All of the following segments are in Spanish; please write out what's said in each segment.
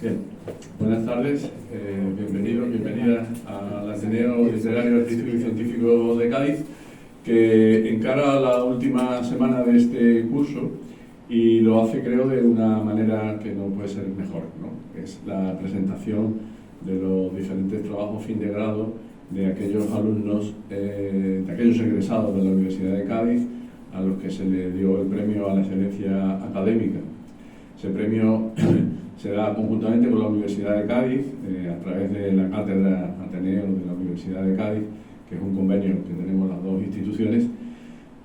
Bien, buenas tardes, bienvenidos, bienvenidas al Ateneo Literario, Artístico y Científico de Cádiz, que encara la última semana de este curso y lo hace, creo, de una manera que no puede ser mejor, ¿no? Es la presentación de los diferentes trabajos fin de grado de aquellos alumnos, de aquellos egresados de la Universidad de Cádiz a los que se le dio el premio a la excelencia académica. Ese premio se da conjuntamente con la Universidad de Cádiz, a través de la Cátedra Ateneo de la Universidad de Cádiz, que es un convenio que tenemos las dos instituciones,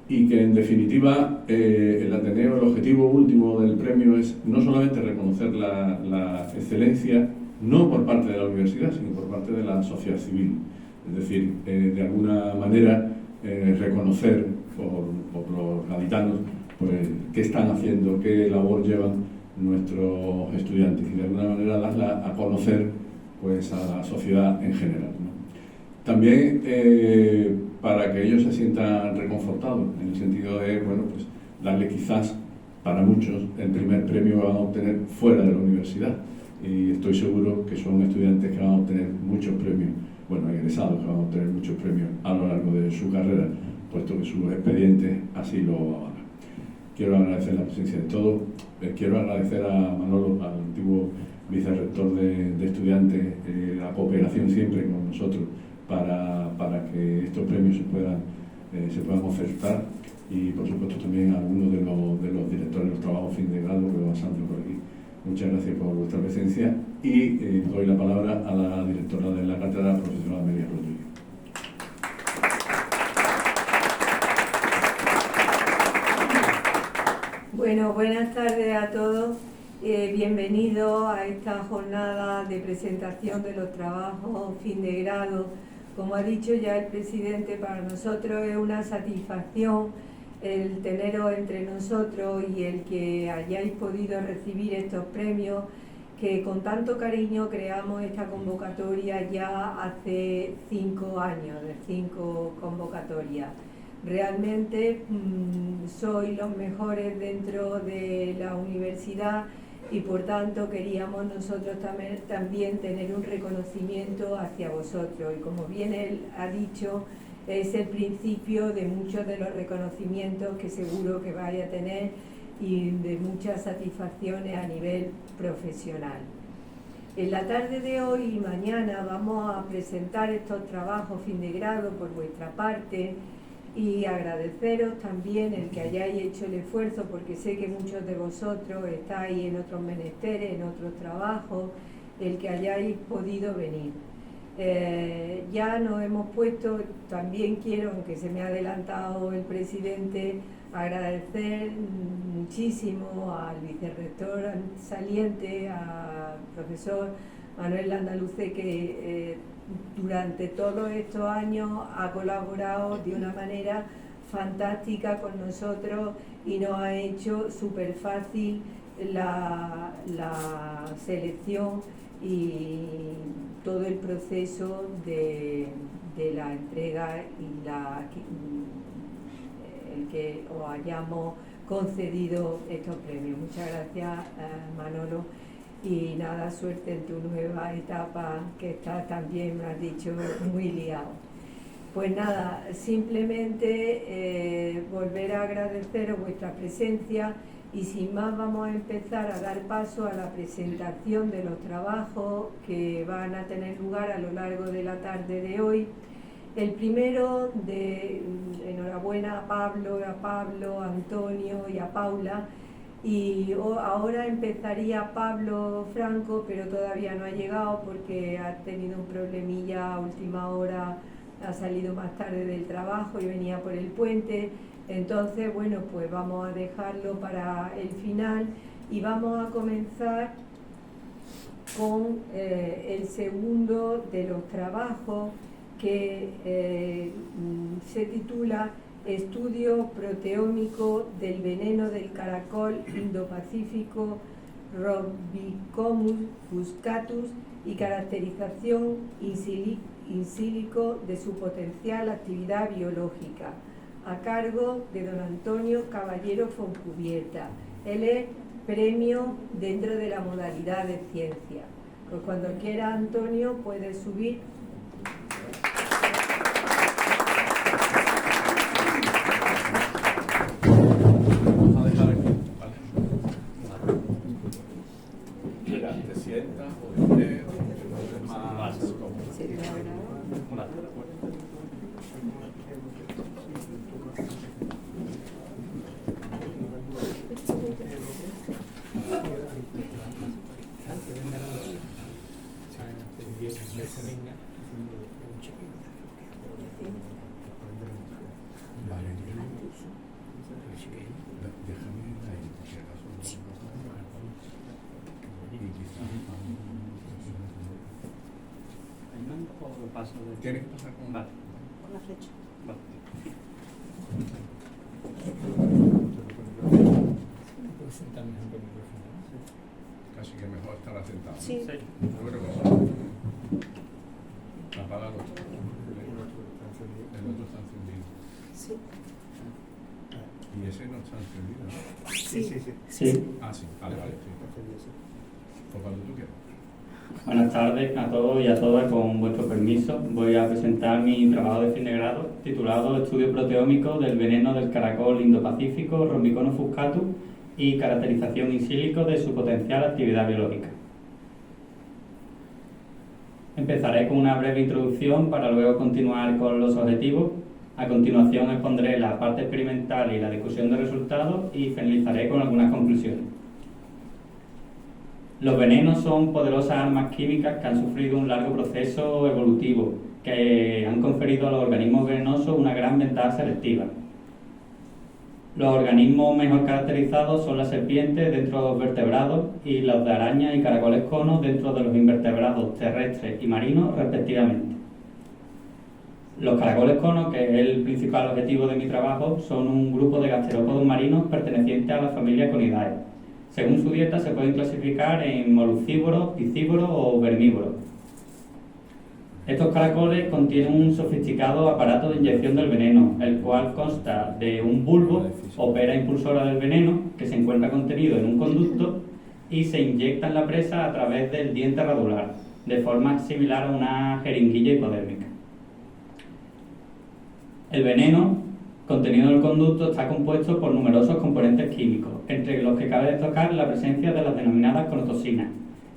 y que en definitiva el Ateneo, el objetivo último del premio es no solamente reconocer la excelencia, no por parte de la universidad, sino por parte de la sociedad civil. Es decir, de alguna manera reconocer por los gaditanos pues, qué están haciendo, qué labor llevan nuestros estudiantes y de alguna manera darla a conocer pues, a la sociedad en general, ¿no? También para que ellos se sientan reconfortados, en el sentido de, bueno, pues darle quizás para muchos el primer premio que van a obtener fuera de la universidad, y estoy seguro que son estudiantes que van a obtener muchos premios, bueno, egresados que van a obtener muchos premios a lo largo de su carrera, puesto que sus expedientes así lo avalan. Quiero agradecer la presencia de todos. Quiero agradecer a Manolo, al antiguo vicerrector de estudiantes, la cooperación siempre con nosotros para que estos premios se puedan ofertar, y por supuesto también a algunos de los directores de los trabajos fin de grado que van pasando por aquí. Muchas gracias por vuestra presencia y doy la palabra a la directora de la cátedra, profesora Amelia Rodríguez. Bueno, buenas tardes a todos. Bienvenidos a esta jornada de presentación de los trabajos fin de grado. Como ha dicho ya el presidente, para nosotros es una satisfacción el teneros entre nosotros y el que hayáis podido recibir estos premios, que con tanto cariño creamos esta convocatoria ya hace 5 años, de 5 convocatorias. Realmente sois los mejores dentro de la universidad y por tanto queríamos nosotros también tener un reconocimiento hacia vosotros, y como bien él ha dicho, es el principio de muchos de los reconocimientos que seguro que vais a tener y de muchas satisfacciones a nivel profesional. En la tarde de hoy y mañana vamos a presentar estos trabajos fin de grado por vuestra parte, y agradeceros también el que hayáis hecho el esfuerzo, porque sé que muchos de vosotros estáis en otros menesteres, en otros trabajos, el que hayáis podido venir. Ya nos hemos puesto, también quiero, aunque se me ha adelantado el presidente, agradecer muchísimo al vicerrector saliente, al profesor Manuel Landaluce, que durante todos estos años ha colaborado de una manera fantástica con nosotros y nos ha hecho súper fácil la selección y todo el proceso de la entrega y el que os hayamos concedido estos premios. Muchas gracias, Manolo. Y nada, suerte en tu nueva etapa, que está también, me has dicho, muy liado. Pues nada, simplemente volver a agradeceros vuestra presencia, y sin más vamos a empezar a dar paso a la presentación de los trabajos que van a tener lugar a lo largo de la tarde de hoy. El primero, enhorabuena a Pablo, a Antonio y a Paula. Y ahora empezaría Pablo Franco, pero todavía no ha llegado porque ha tenido un problemilla a última hora, ha salido más tarde del trabajo y venía por el puente. Entonces, bueno, pues vamos a dejarlo para el final y vamos a comenzar con el segundo de los trabajos, que se titula Estudio proteómico del veneno del caracol Indo-Pacífico Robicomus fuscatus y caracterización in silico de su potencial actividad biológica, a cargo de don Antonio Caballero Foncubierta. Él es premio dentro de la modalidad de ciencia. Pues cuando quiera, Antonio, puede subir. Vamos a dejar aquí, ¿vale? Mira, te sientas o de pie, más cómodo. Tienes que pasar con la flecha. Vale. Casi que mejor estar sentado. Sí. Yo creo que sí. Apagado. El otro está encendido. Sí. Y ese no está encendido, ¿no? Sí. Ah, sí. Vale, sí. Pues cuando tú quieras. Buenas tardes a todos y a todas, con vuestro permiso voy a presentar mi trabajo de fin de grado titulado Estudio proteómico del veneno del caracol Indo-Pacífico Rombiconus fuscatus y caracterización in silico de su potencial actividad biológica. Empezaré con una breve introducción para luego continuar con los objetivos. A continuación expondré la parte experimental y la discusión de resultados y finalizaré con algunas conclusiones. Los venenos son poderosas armas químicas que han sufrido un largo proceso evolutivo, que han conferido a los organismos venenosos una gran ventaja selectiva. Los organismos mejor caracterizados son las serpientes dentro de los vertebrados y los de arañas y caracoles conos dentro de los invertebrados terrestres y marinos, respectivamente. Los caracoles conos, que es el principal objetivo de mi trabajo, son un grupo de gasterópodos marinos pertenecientes a la familia Conidae. Según su dieta se pueden clasificar en moluscívoros, piscívoros o vermívoros. Estos caracoles contienen un sofisticado aparato de inyección del veneno, el cual consta de un bulbo o pera impulsora del veneno que se encuentra contenido en un conducto y se inyecta en la presa a través del diente radular, de forma similar a una jeringuilla hipodérmica. El veneno contenido en el conducto está compuesto por numerosos componentes químicos, entre los que cabe destacar la presencia de las denominadas conotoxinas.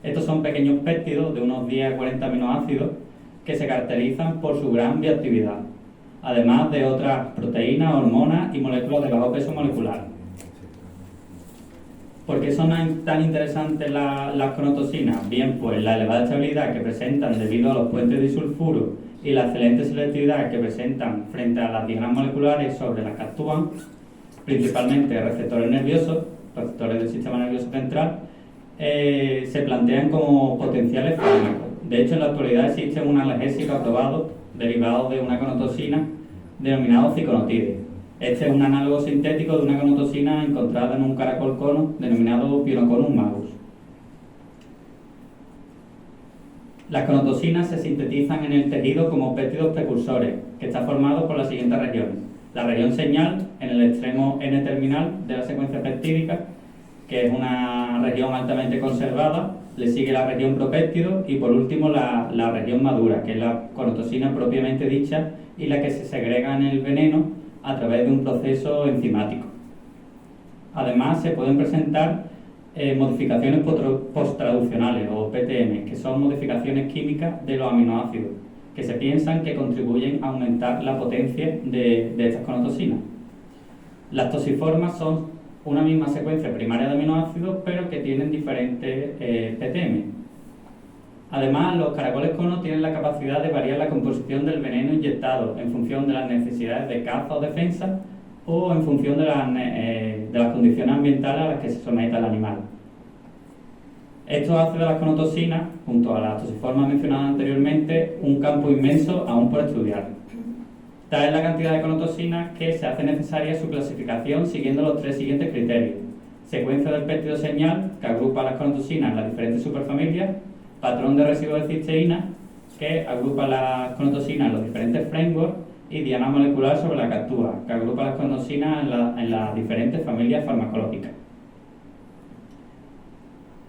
Estos son pequeños péptidos de unos 10 a 40 aminoácidos que se caracterizan por su gran bioactividad, además de otras proteínas, hormonas y moléculas de bajo peso molecular. ¿Por qué son tan interesantes las conotoxinas? Bien, pues la elevada estabilidad que presentan debido a los puentes disulfuro y la excelente selectividad que presentan frente a las dianas moleculares sobre las que actúan, principalmente receptores nerviosos, receptores del sistema nervioso central, se plantean como potenciales fármacos. De hecho, en la actualidad existe un analgésico aprobado derivado de una conotoxina denominado ciconotide. Este es un análogo sintético de una conotoxina encontrada en un caracol cono denominado Piroconus magus. Las conotoxinas se sintetizan en el tejido como péptidos precursores, que está formado por las siguientes regiones. La región señal, en el extremo N-terminal de la secuencia peptídica, que es una región altamente conservada. Le sigue la región propéptido y por último la región madura, que es la conotoxina propiamente dicha y la que se segrega en el veneno a través de un proceso enzimático. Además, se pueden presentar modificaciones posttraduccionales o PTM, que son modificaciones químicas de los aminoácidos, que se piensan que contribuyen a aumentar la potencia de estas conotoxinas. Las toxiformas son una misma secuencia primaria de aminoácidos, pero que tienen diferentes PTM. Además, los caracoles cono tienen la capacidad de variar la composición del veneno inyectado en función de las necesidades de caza o defensa o en función de las condiciones ambientales a las que se someta el animal. Esto hace de las conotoxinas, junto a las toxiformas mencionadas anteriormente, un campo inmenso aún por estudiar. Tal es la cantidad de conotoxinas que se hace necesaria su clasificación siguiendo los tres siguientes criterios: secuencia del péptido señal, que agrupa las conotoxinas en las diferentes superfamilias; patrón de residuo de cisteína, que agrupa las conotoxinas en los diferentes frameworks; y diana molecular sobre la que actúa, que agrupa las conotoxinas en las diferentes familias farmacológicas.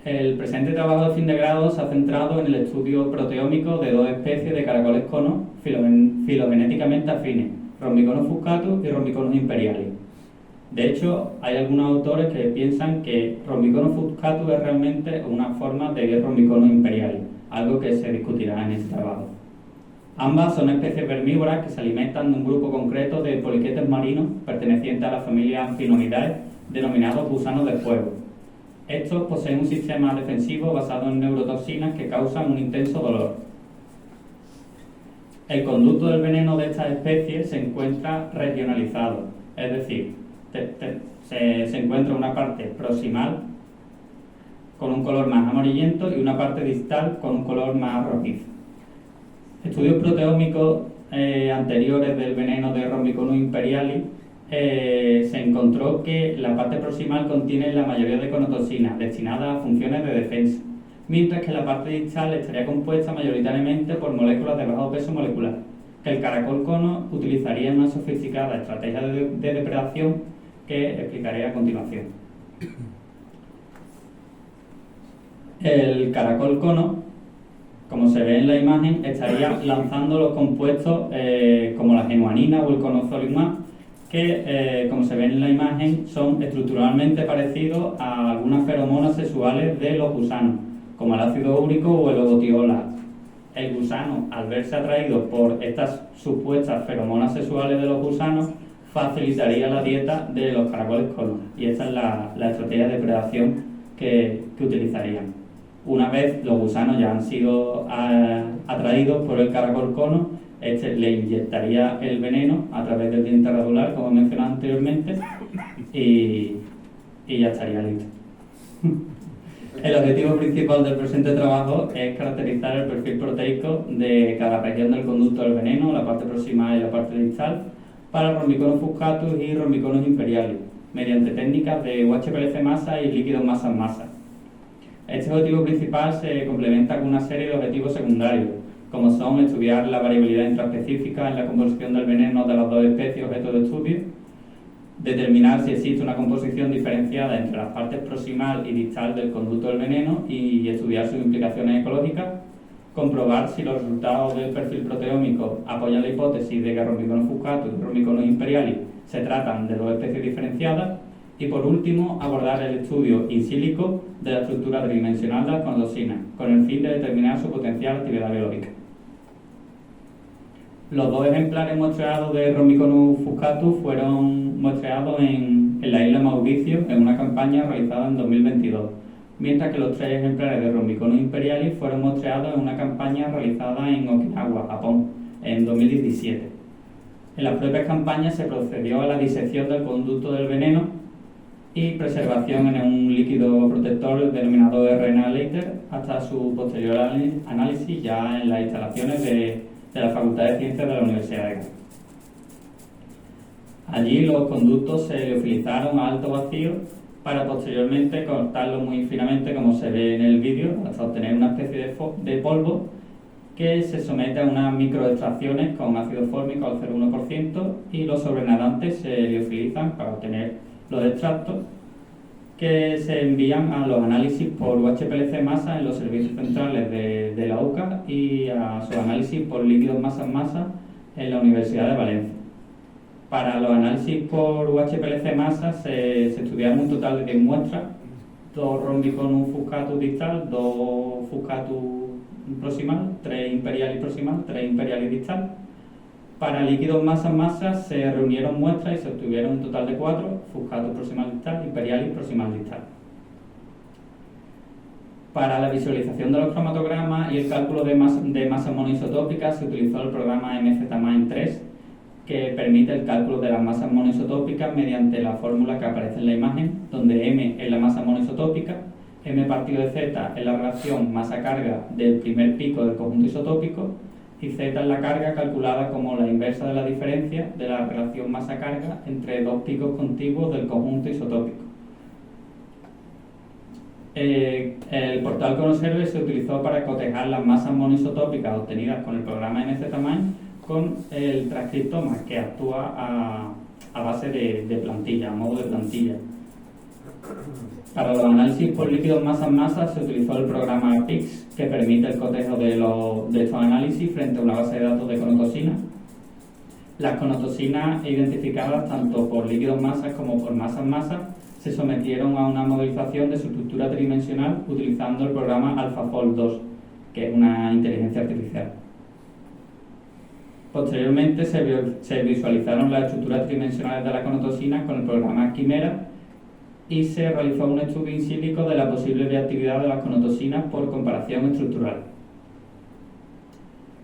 El presente trabajo de fin de grado se ha centrado en el estudio proteómico de dos especies de caracoles cono filogenéticamente afines, Rombiconus fuscatus y Rombiconus imperialis. De hecho, hay algunos autores que piensan que Rombiconus fuscatus es realmente una forma de Rombiconus imperialis, algo que se discutirá en este trabajo. Ambas son especies vermívoras que se alimentan de un grupo concreto de poliquetos marinos pertenecientes a la familia Amphinoidae, denominados gusanos de fuego. Estos poseen un sistema defensivo basado en neurotoxinas que causan un intenso dolor. El conducto del veneno de estas especies se encuentra regionalizado, es decir, se encuentra una parte proximal con un color más amarillento y una parte distal con un color más rojizo. Estudios proteómicos anteriores del veneno de Rombiconus imperialis se encontró que la parte proximal contiene la mayoría de conotoxinas destinadas a funciones de defensa, mientras que la parte distal estaría compuesta mayoritariamente por moléculas de bajo peso molecular, que el caracol cono utilizaría en una sofisticada estrategia de depredación que explicaré a continuación. El caracol cono, como se ve en la imagen, estaría lanzando los compuestos como la genuanina o el conozolimab, que, como se ve en la imagen, son estructuralmente parecidos a algunas feromonas sexuales de los gusanos, como el ácido úrico o el ogotiola. El gusano, al verse atraído por estas supuestas feromonas sexuales de los gusanos, facilitaría la dieta de los caracoles cono, y esta es la estrategia de depredación que utilizarían. Una vez los gusanos ya han sido atraídos por el caracol cono, este le inyectaría el veneno a través del diente radular, como he mencionado anteriormente, y ya estaría listo. El objetivo principal del presente trabajo es caracterizar el perfil proteico de cada región del conducto del veneno, la parte proximal y la parte distal, para Rombiconus fuscatus y Rombiconus imperialis, mediante técnicas de UHPLC masa y líquidos masa-masa. Este objetivo principal se complementa con una serie de objetivos secundarios, como son estudiar la variabilidad intraespecífica en la composición del veneno de las dos especies objeto de estudio, determinar si existe una composición diferenciada entre las partes proximal y distal del conducto del veneno y estudiar sus implicaciones ecológicas, comprobar si los resultados del perfil proteómico apoyan la hipótesis de que Rombiconus fuscatus y Rombiconus imperialis se tratan de dos especies diferenciadas, y por último abordar el estudio in silico de la estructura tridimensional de las conotoxinas, con el fin de determinar su potencial actividad biológica. Los dos ejemplares muestreados de Rombiconus fuscatus fueron muestreados en la isla Mauricio en una campaña realizada en 2022, mientras que los 3 ejemplares de Rombiconus imperialis fueron muestreados en una campaña realizada en Okinawa, Japón, en 2017. En las propias campañas se procedió a la disección del conducto del veneno y preservación en un líquido protector denominado RNA later hasta su posterior análisis ya en las instalaciones de la Facultad de Ciencias de la Universidad de Cádiz. Allí los conductos se liofilizaron a alto vacío para posteriormente cortarlos muy finamente, como se ve en el vídeo, hasta obtener una especie de polvo que se somete a unas microextracciones con ácido fórmico al 0,1% y los sobrenadantes se liofilizan para obtener los extractos que se envían a los análisis por UHPLC masa en los servicios centrales de la UCA y a su análisis por líquidos masa-masa en la Universidad de Valencia. Para los análisis por UHPLC masa se estudiaron un total de 10 muestras, 2 Rombiconus fuscatus distal, 2 fuscatus proximal, 3 imperialis proximal, 3 imperialis distal. Para líquidos masa-masa se reunieron muestras y se obtuvieron un total de 4, fuscatus proximal distal, imperialis proximal distal. Para la visualización de los cromatogramas y el cálculo de masa monoisotópica se utilizó el programa MZMine3, que permite el cálculo de las masas monoisotópicas mediante la fórmula que aparece en la imagen, donde M es la masa monoisotópica, M partido de Z es la relación masa-carga del primer pico del conjunto isotópico, y Z es la carga calculada como la inversa de la diferencia de la relación masa-carga entre dos picos contiguos del conjunto isotópico. El portal Conoserve se utilizó para cotejar las masas monoisotópicas obtenidas con el programa MZMine con el transcriptoma, que actúa a base de plantilla, a modo de plantilla. Para los análisis por líquidos masa-masa se utilizó el programa PIX, que permite el cotejo de estos análisis frente a una base de datos de conotosina. Las conotosinas identificadas tanto por líquidos masas como por masas-masa se sometieron a una modelización de su estructura tridimensional utilizando el programa AlphaFold 2, que es una inteligencia artificial. Posteriormente se visualizaron las estructuras tridimensionales de la conotosina con el programa Quimera y se realizó un estudio in silico de la posible reactividad de las conotosinas por comparación estructural.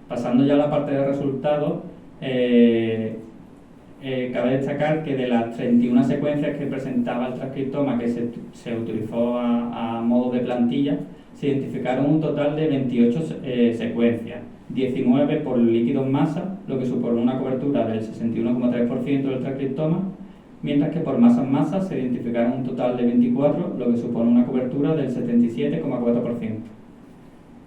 Pasando ya a la parte de resultados, cabe destacar que de las 31 secuencias que presentaba el transcriptoma que se utilizó a modo de plantilla, se identificaron un total de 28 secuencias, 19 por líquidos masa, lo que supone una cobertura del 61,3% del transcriptoma, mientras que por masas-masa se identificaron un total de 24, lo que supone una cobertura del 77,4%.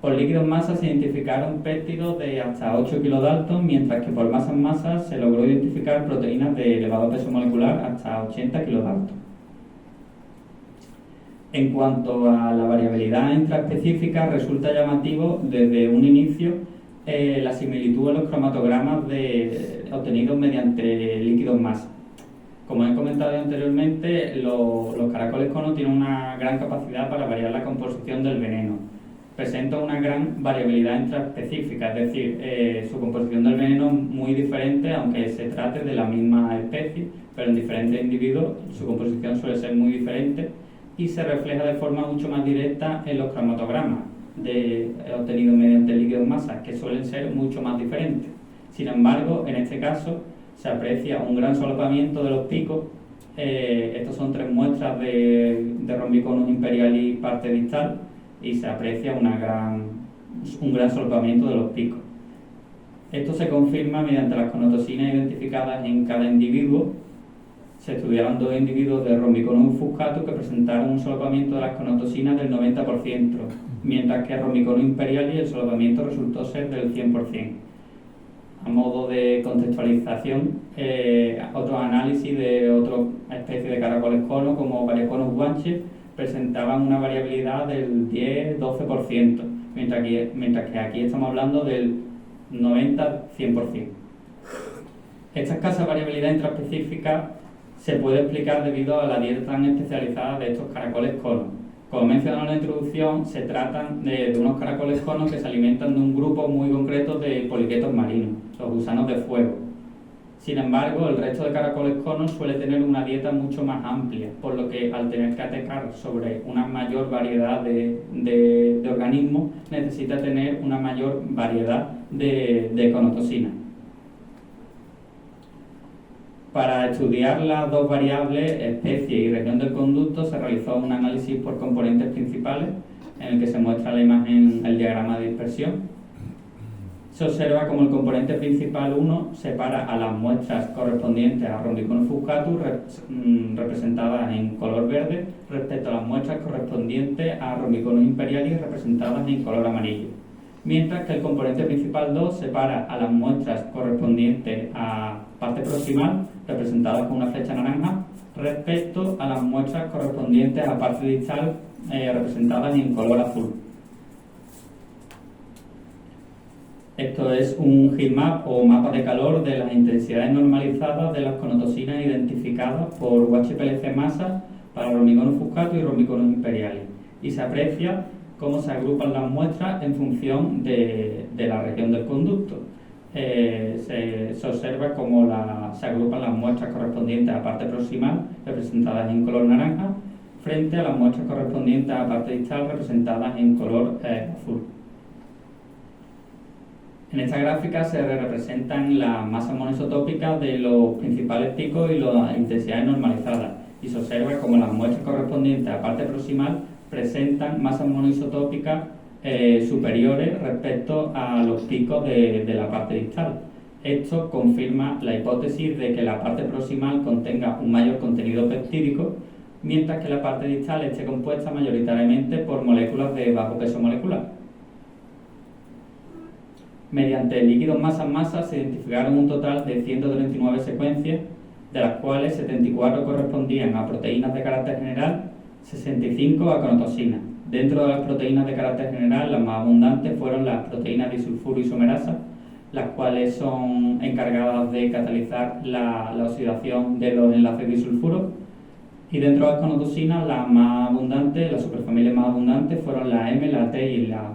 Por líquidos masa se identificaron péptidos de hasta 8 kilodalton, mientras que por masas-masa se logró identificar proteínas de elevado peso molecular hasta 80 kilodalton. En cuanto a la variabilidad intraespecífica, resulta llamativo desde un inicio la similitud en los cromatogramas obtenidos mediante líquidos masa. Como he comentado anteriormente, los caracoles cono tienen una gran capacidad para variar la composición del veneno. Presenta una gran variabilidad intraespecífica, es decir, su composición del veneno es muy diferente, aunque se trate de la misma especie, pero en diferentes individuos su composición suele ser muy diferente y se refleja de forma mucho más directa en los cromatogramas obtenidos mediante líquidos masas, que suelen ser mucho más diferentes. Sin embargo, en este caso se aprecia un gran solapamiento de los picos. Estos son 3 muestras de Rombiconus imperialis parte distal y se aprecia un gran solapamiento de los picos. Esto se confirma mediante las conotosinas identificadas en cada individuo. Se estudiaron 2 individuos de Rombiconus fuscatus que presentaron un solapamiento de las conotosinas del 90%, mientras que Rombiconus imperialis el solapamiento resultó ser del 100%. A modo de contextualización, otros análisis de otras especies de caracoles cono, como Varioconus guanche, presentaban una variabilidad del 10-12%, mientras que aquí estamos hablando del 90-100%. Esta escasa variabilidad intraespecífica se puede explicar debido a la dieta tan especializada de estos caracoles cono. Como mencionado en la introducción, se tratan de unos caracoles cono que se alimentan de un grupo muy concreto de poliquetos marinos, los gusanos de fuego. Sin embargo, el resto de caracoles cono suele tener una dieta mucho más amplia, por lo que al tener que atacar sobre una mayor variedad de organismos, necesita tener una mayor variedad de conotosinas. Para estudiar las 2 variables, especie y región del conducto, se realizó un análisis por componentes principales, en el que se muestra la imagen, el diagrama de dispersión. Se observa como el componente principal 1 separa a las muestras correspondientes a Rombiconus fuscatus, representadas en color verde, respecto a las muestras correspondientes a Rombiconus imperialis, representadas en color amarillo. Mientras que el componente principal 2 separa a las muestras correspondientes a parte proximal, representadas con una flecha naranja, respecto a las muestras correspondientes a parte distal, representadas en color azul. Esto es un heatmap o mapa de calor de las intensidades normalizadas de las conotosinas identificadas por UHPLC masa para Rombiconus fuscatus y Rombiconus imperialis, y se aprecia cómo se agrupan las muestras en función de la región del conducto. Se observa cómo se agrupan las muestras correspondientes a parte proximal, representadas en color naranja, frente a las muestras correspondientes a parte distal, representadas en color azul. En esta gráfica se representan las masas monoisotópicas de los principales picos y las intensidades normalizadas, y se observa cómo las muestras correspondientes a parte proximal presentan masas monoisotópicas superiores respecto a los picos de la parte distal. Esto confirma la hipótesis de que la parte proximal contenga un mayor contenido peptídico, mientras que la parte distal esté compuesta mayoritariamente por moléculas de bajo peso molecular. Mediante líquidos masas-masa se identificaron un total de 139 secuencias, de las cuales 74 correspondían a proteínas de carácter general, 65 aconotosina. Dentro de las proteínas de carácter general, las más abundantes fueron las proteínas disulfuro isomerasa, las cuales son encargadas de catalizar la oxidación de los enlaces disulfuro. Y dentro de las aconotosinas, las más abundantes, las superfamilias más abundantes fueron la M, la T y la A.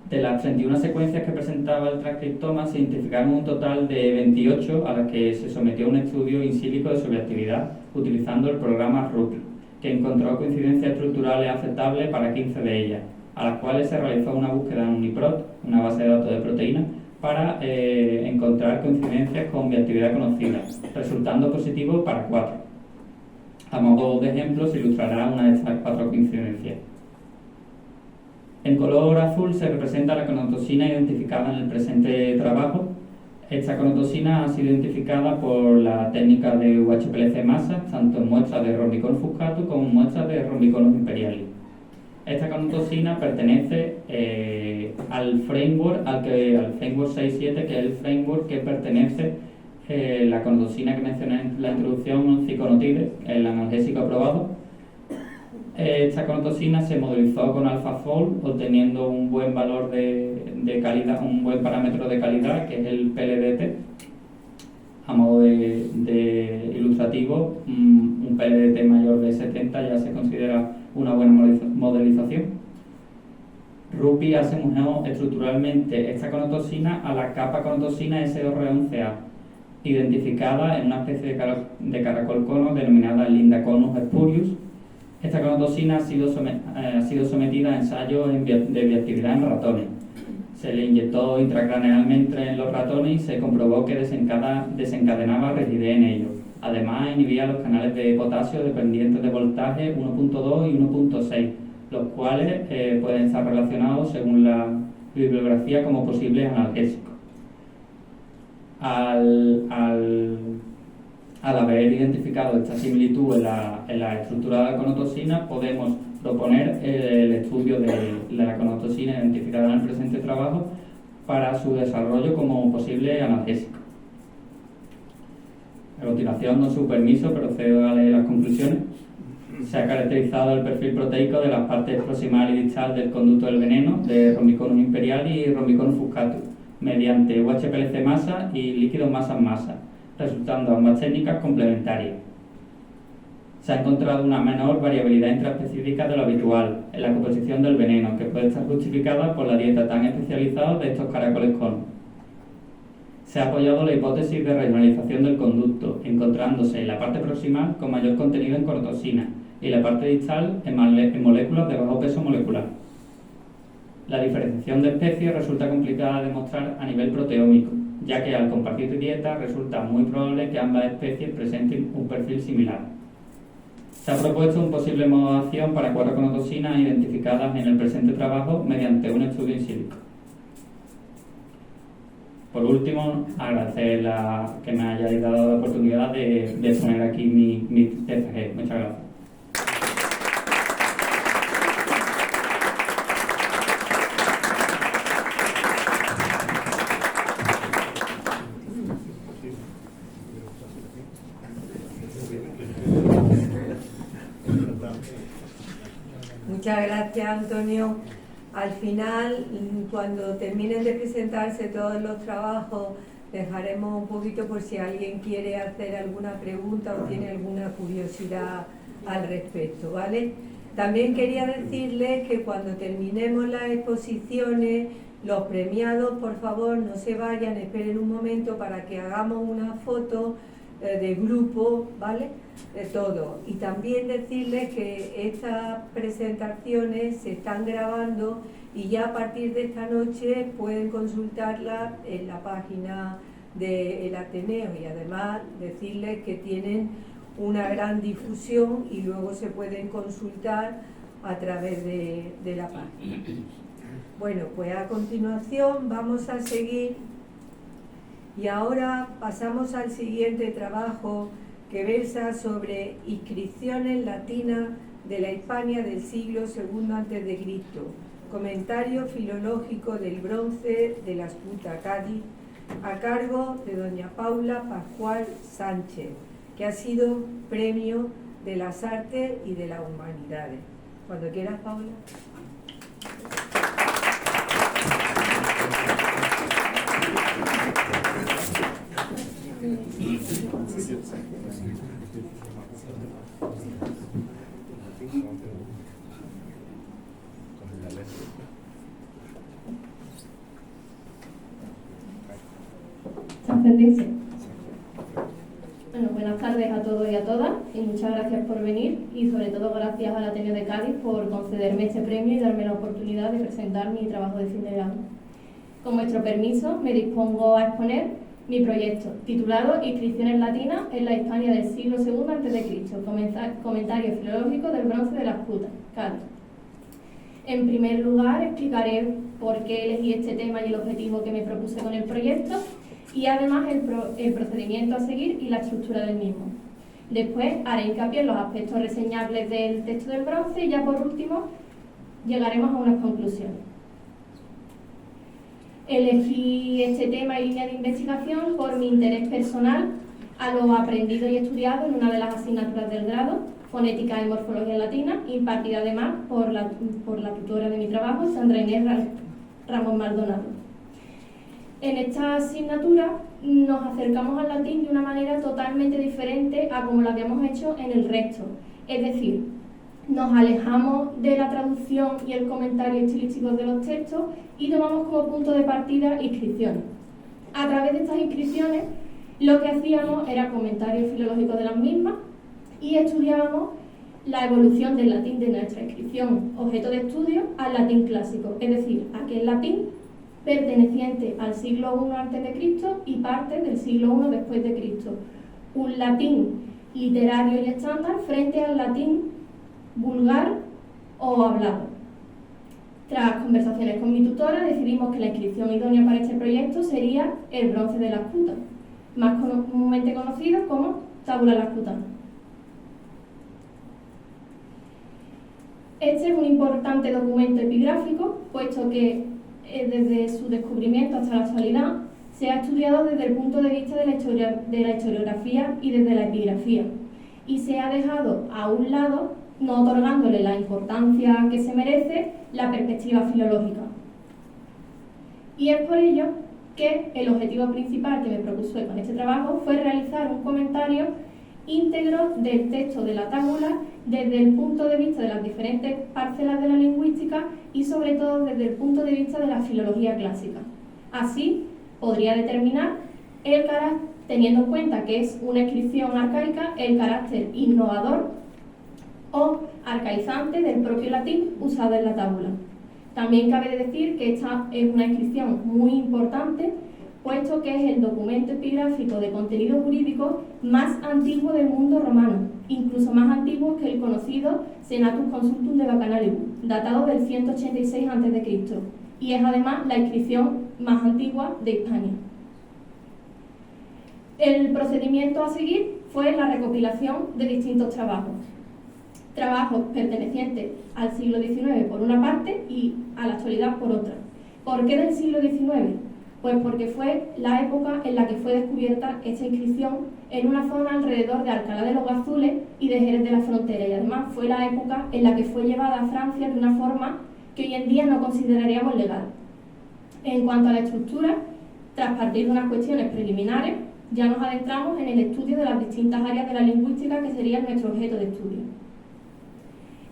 De las 31 secuencias que presentaba el transcriptoma, se identificaron un total de 28 a las que se sometió a un estudio in silico de sobreactividad utilizando el programa RUPL, que encontró coincidencias estructurales aceptables para 15 de ellas, a las cuales se realizó una búsqueda en UniProt, una base de datos de proteínas, para encontrar coincidencias con bioactividad conocida, resultando positivo para 4. A modo de ejemplo, se ilustrará una de estas 4 coincidencias. En color azul se representa la aconotosina identificada en el presente trabajo. Esta aconotosina ha sido identificada por la técnica de UHPLC masa, tanto en muestras de Rombiconus fuscatus como en muestras de Rombiconus imperialis. Esta aconotosina pertenece al framework 6.7, que es el framework que pertenece la aconotosina que mencioné en la introducción, ciconotide, el analgésico aprobado. Esta aconotosina se modelizó con AlphaFold, obteniendo un buen valor de calidad, un buen parámetro de calidad, que es el PLDT. A modo de ilustrativo, un PLDT mayor de 70 ya se considera una buena modelización. RUPI asemejó estructuralmente esta aconotosina a la capa aconotosina S2R11A, identificada en una especie de caracol cono denominada Lindaconus spurius. Esta aconotosina ha sido sometida a ensayos de bioactividad en ratones. Se le inyectó intracranealmente en los ratones y se comprobó que desencadenaba rigidez en ellos. Además, inhibía los canales de potasio dependientes de voltaje 1.2 y 1.6, los cuales pueden estar relacionados, según la bibliografía, como posibles analgésicos. Al haber identificado esta similitud en la estructura de la aconotosina, podemos proponer el estudio de la aconotosina identificada en el presente trabajo para su desarrollo como posible analgésico. A continuación, no su permiso, procedo a leer las conclusiones. Se ha caracterizado el perfil proteico de las partes proximal y distal del conducto del veneno de Rombiconus imperialis y Rombiconus fuscatus mediante UHPLC masa y líquido masa-masa, resultando ambas técnicas complementarias. Se ha encontrado una menor variabilidad intraespecífica de lo habitual en la composición del veneno, que puede estar justificada por la dieta tan especializada de estos caracoles cono. Se ha apoyado la hipótesis de regionalización del conducto, encontrándose en la parte proximal con mayor contenido en cortosina y la parte distal en moléculas de bajo peso molecular. La diferenciación de especies resulta complicada de demostrar a nivel proteómico, ya que al compartir dieta resulta muy probable que ambas especies presenten un perfil similar. Se ha propuesto un posible modo de acción para 4 aconotosinas identificadas en el presente trabajo mediante un estudio in silico. Por último, agradecer que me hayáis dado la oportunidad de poner aquí mi TFG. Muchas gracias. Muchas gracias, Antonio. Al final, cuando terminen de presentarse todos los trabajos, dejaremos un poquito por si alguien quiere hacer alguna pregunta o tiene alguna curiosidad al respecto, ¿vale? También quería decirles que cuando terminemos las exposiciones, los premiados, por favor, no se vayan, esperen un momento para que hagamos una foto de grupo, ¿vale? De todo. Y también decirles que estas presentaciones se están grabando y ya a partir de esta noche pueden consultarlas en la página del Ateneo, y además decirles que tienen una gran difusión y luego se pueden consultar a través de la página. Bueno, pues a continuación vamos a seguir y ahora pasamos al siguiente trabajo, que versa sobre inscripciones latinas de la Hispania del siglo II a.C., comentario filológico del bronce de la Esputa, Cádiz, a cargo de doña Paula Pascual Sánchez, que ha sido Premio de las Artes y de las Humanidades. Cuando quieras, Paula. Sanferdense. Bueno, buenas tardes a todos y a todas y muchas gracias por venir y sobre todo gracias al Ateneo de Cádiz por concederme este premio y darme la oportunidad de presentar mi trabajo de fin de grado. Con vuestro permiso me dispongo a exponer mi proyecto titulado Inscripciones latinas en la Hispania del siglo II a.C. Comentario filológico del bronce de las Cutas, Cádiz. En primer lugar explicaré por qué elegí este tema y el objetivo que me propuse con el proyecto y además el procedimiento a seguir y la estructura del mismo. Después haré hincapié en los aspectos reseñables del texto del bronce y ya por último llegaremos a unas conclusiones. Elegí este tema y línea de investigación por mi interés personal a lo aprendido y estudiado en una de las asignaturas del grado, Fonética y Morfología Latina, impartida además por la tutora de mi trabajo, Sandra Inés Ramos Maldonado. En esta asignatura nos acercamos al latín de una manera totalmente diferente a como lo habíamos hecho en el resto. Es decir, nos alejamos de la traducción y el comentario estilístico de los textos y tomamos como punto de partida inscripciones. A través de estas inscripciones lo que hacíamos era comentario filológico de las mismas y estudiábamos la evolución del latín de nuestra inscripción, objeto de estudio, al latín clásico, es decir, aquel latín perteneciente al siglo I a.C. y parte del siglo I después de Cristo. Un latín literario y estándar frente al latín vulgar o hablado. Tras conversaciones con mi tutora, decidimos que la inscripción idónea para este proyecto sería el bronce de las Cutas, más comúnmente conocido como Tabula Lascutana. Este es un importante documento epigráfico, puesto que desde su descubrimiento hasta la actualidad se ha estudiado desde el punto de vista de la historiografía y desde la epigrafía, y se ha dejado a un lado, no otorgándole la importancia que se merece, la perspectiva filológica. Y es por ello que el objetivo principal que me propuse con este trabajo fue realizar un comentario íntegro del texto de la tábula desde el punto de vista de las diferentes parcelas de la lingüística y sobre todo desde el punto de vista de la filología clásica. Así podría determinar el carácter, teniendo en cuenta que es una inscripción arcaica, el carácter innovador o arcaizante del propio latín usado en la tábula. También cabe decir que esta es una inscripción muy importante, puesto que es el documento epigráfico de contenido jurídico más antiguo del mundo romano, incluso más antiguo que el conocido Senatus Consultum de Bacchanalium, datado del 186 a.C., y es además la inscripción más antigua de Hispania. El procedimiento a seguir fue la recopilación de distintos trabajos pertenecientes al siglo XIX por una parte y a la actualidad por otra. ¿Por qué del siglo XIX? Pues porque fue la época en la que fue descubierta esta inscripción en una zona alrededor de Alcalá de los Gazules y de Jerez de la Frontera, y además fue la época en la que fue llevada a Francia de una forma que hoy en día no consideraríamos legal. En cuanto a la estructura, tras partir de unas cuestiones preliminares, ya nos adentramos en el estudio de las distintas áreas de la lingüística que serían nuestro objeto de estudio.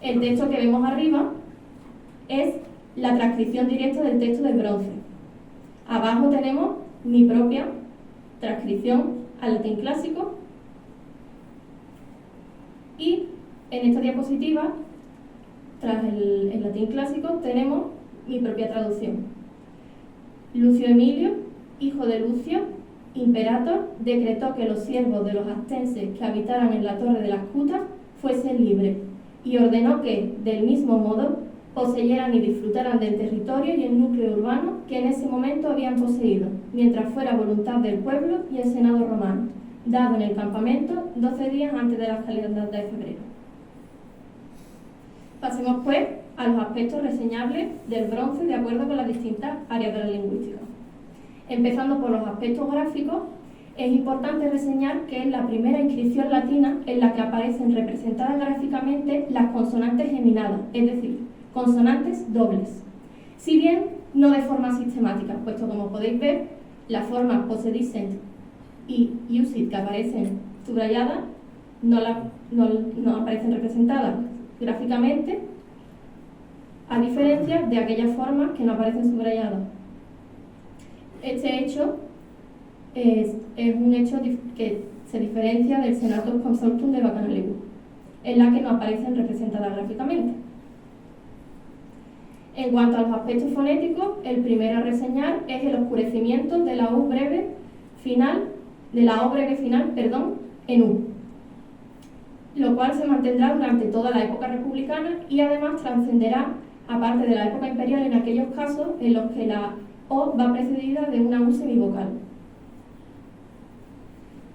El texto que vemos arriba es la transcripción directa del texto del bronce. Abajo tenemos mi propia transcripción al latín clásico y en esta diapositiva, tras el latín clásico, tenemos mi propia traducción. Lucio Emilio, hijo de Lucio, imperator, decretó que los siervos de los astenses que habitaran en la torre de las Cutas fuesen libres y ordenó que, del mismo modo, poseyeran y disfrutaran del territorio y el núcleo urbano que en ese momento habían poseído, mientras fuera voluntad del pueblo y el Senado romano, dado en el campamento 12 días antes de las calendadas de febrero. Pasemos pues a los aspectos reseñables del bronce de acuerdo con las distintas áreas de la lingüística. Empezando por los aspectos gráficos, Es importante reseñar que es la primera inscripción latina en la que aparecen representadas gráficamente las consonantes geminadas, es decir, consonantes dobles. Si bien no de forma sistemática, puesto como podéis ver, las formas posedicent y used que aparecen subrayadas no aparecen representadas gráficamente, a diferencia de aquellas formas que no aparecen subrayadas. Este hecho es un hecho que se diferencia del Senatus Consortium de Bacchanalius, en la que no aparecen representadas gráficamente. En cuanto a los aspectos fonéticos, el primero a reseñar es el oscurecimiento de la O breve final, en U, lo cual se mantendrá durante toda la época republicana y además trascenderá, aparte de la época imperial, en aquellos casos en los que la O va precedida de una U semivocal.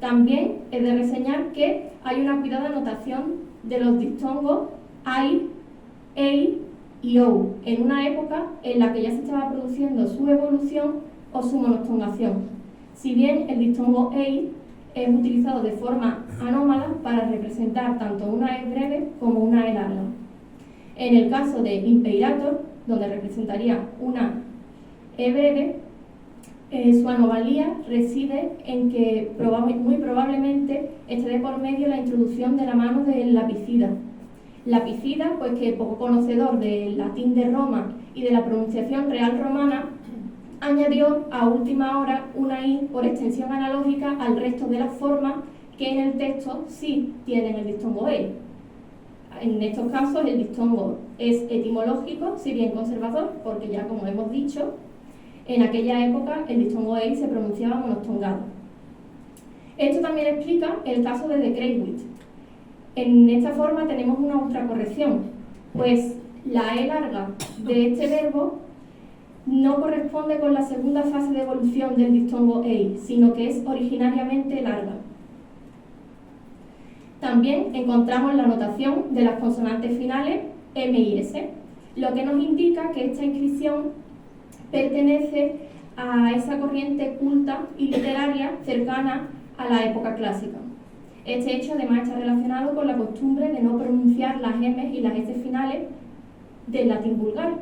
También es de reseñar que hay una cuidada notación de los diptongos AI, EI y OU, en una época en la que ya se estaba produciendo su evolución o su monostongación. Si bien el diptongo EI es utilizado de forma anómala para representar tanto una E breve como una E larga. En el caso de imperator, donde representaría una E breve, su anomalía reside en que muy probablemente esté de por medio la introducción de la mano del lapicida. Lapicida, pues que poco conocedor del latín de Roma y de la pronunciación real romana, añadió a última hora una I por extensión analógica al resto de las formas que en el texto sí tienen el diptongo EI. En estos casos el diptongo es etimológico, si bien conservador, porque ya como hemos dicho, en aquella época el diptongo EI se pronunciaba monostongado. Esto también explica el caso de Decreuit. En esta forma tenemos una ultracorrección, pues la E larga de este verbo no corresponde con la segunda fase de evolución del diptongo EI, sino que es originariamente larga. También encontramos la notación de las consonantes finales M y S, lo que nos indica que esta inscripción pertenece a esa corriente culta y literaria cercana a la época clásica. Este hecho además está relacionado con la costumbre de no pronunciar las M y las S finales del latín vulgar,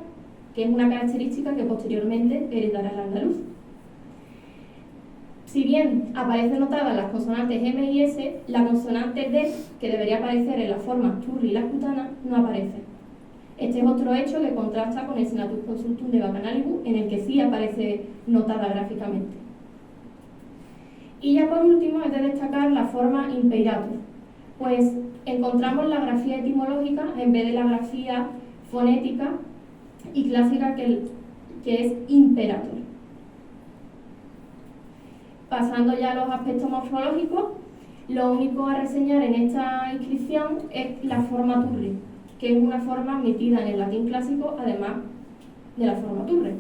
que es una característica que posteriormente heredará el andaluz. Si bien aparecen notadas las consonantes M y S, la consonante D, que debería aparecer en las formas turri y lacutana, no aparece. Este es otro hecho que contrasta con el Senatus Consultum de Bacchanalius, en el que sí aparece notada gráficamente. Y ya por último es de destacar la forma imperator, pues encontramos la grafía etimológica en vez de la grafía fonética y clásica que es imperator. Pasando ya a los aspectos morfológicos, lo único a reseñar en esta inscripción es la forma turri, que es una forma metida en el latín clásico, además de la forma turre,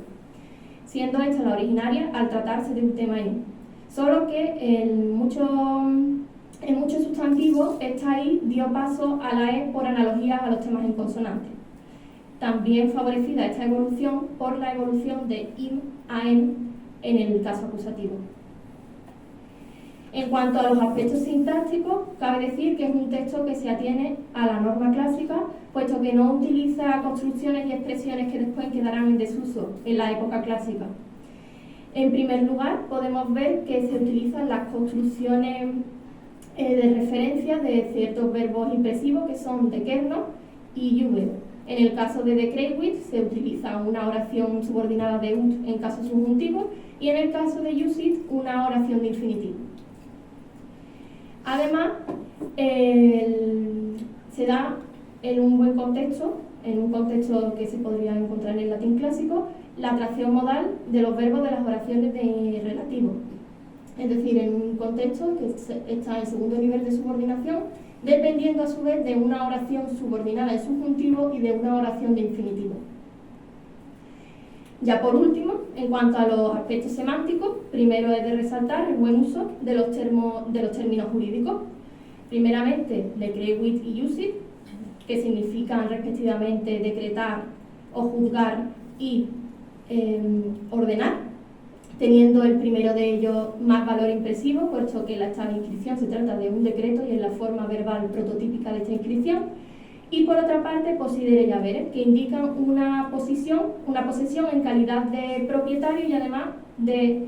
siendo esta la originaria al tratarse de un tema I. Solo que en muchos sustantivos esta I dio paso a la E por analogía a los temas en consonante. También favorecida esta evolución por la evolución de im a en el caso acusativo. En cuanto a los aspectos sintácticos, cabe decir que es un texto que se atiene a la norma clásica, puesto que no utiliza construcciones y expresiones que después quedarán en desuso en la época clásica. En primer lugar, podemos ver que se utilizan las construcciones de referencia de ciertos verbos impresivos que son dequerno y jubeo. En el caso de Decreuit se utiliza una oración subordinada de ut en caso subjuntivo y en el caso de used una oración de infinitivo. Además, se da en un buen contexto, en un contexto que se podría encontrar en el latín clásico, la atracción modal de los verbos de las oraciones de relativo. Es decir, en un contexto que está en segundo nivel de subordinación, dependiendo a su vez de una oración subordinada en subjuntivo y de una oración de infinitivo. Ya por último, en cuanto a los aspectos semánticos, primero es de resaltar el buen uso de los términos jurídicos. Primeramente, decreuit y used, que significan respectivamente decretar o juzgar y ordenar. teniendo el primero de ellos más valor impresivo, puesto que la esta inscripción se trata de un decreto y es la forma verbal prototípica de esta inscripción. Y por otra parte, posidere y haberes, que indican una posesión en calidad de propietario y además de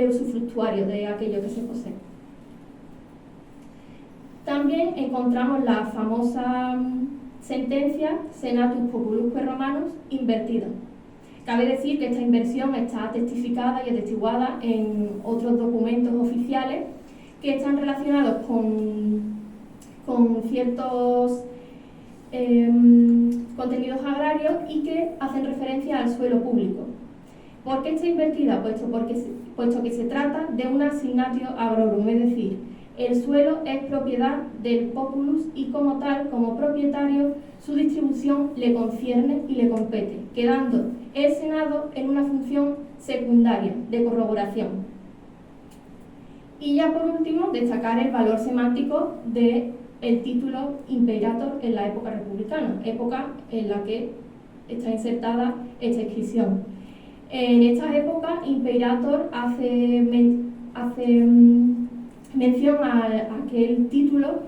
usufructuario de aquello que se posee. También encontramos la famosa sentencia Senatus Populusque Romanus invertida. Cabe decir que esta inversión está testificada y atestiguada en otros documentos oficiales que están relacionados con ciertos contenidos agrarios y que hacen referencia al suelo público. ¿Por qué está invertida? Puesto que se trata de un assignatio agrorum, es decir, el suelo es propiedad del populus y como tal, como propietario, su distribución le concierne y le compete, quedando el Senado en una función secundaria de corroboración. Y ya por último, destacar el valor semántico del título imperator en la época republicana, época en la que está insertada esta inscripción. En esta época, imperator hace mención a aquel título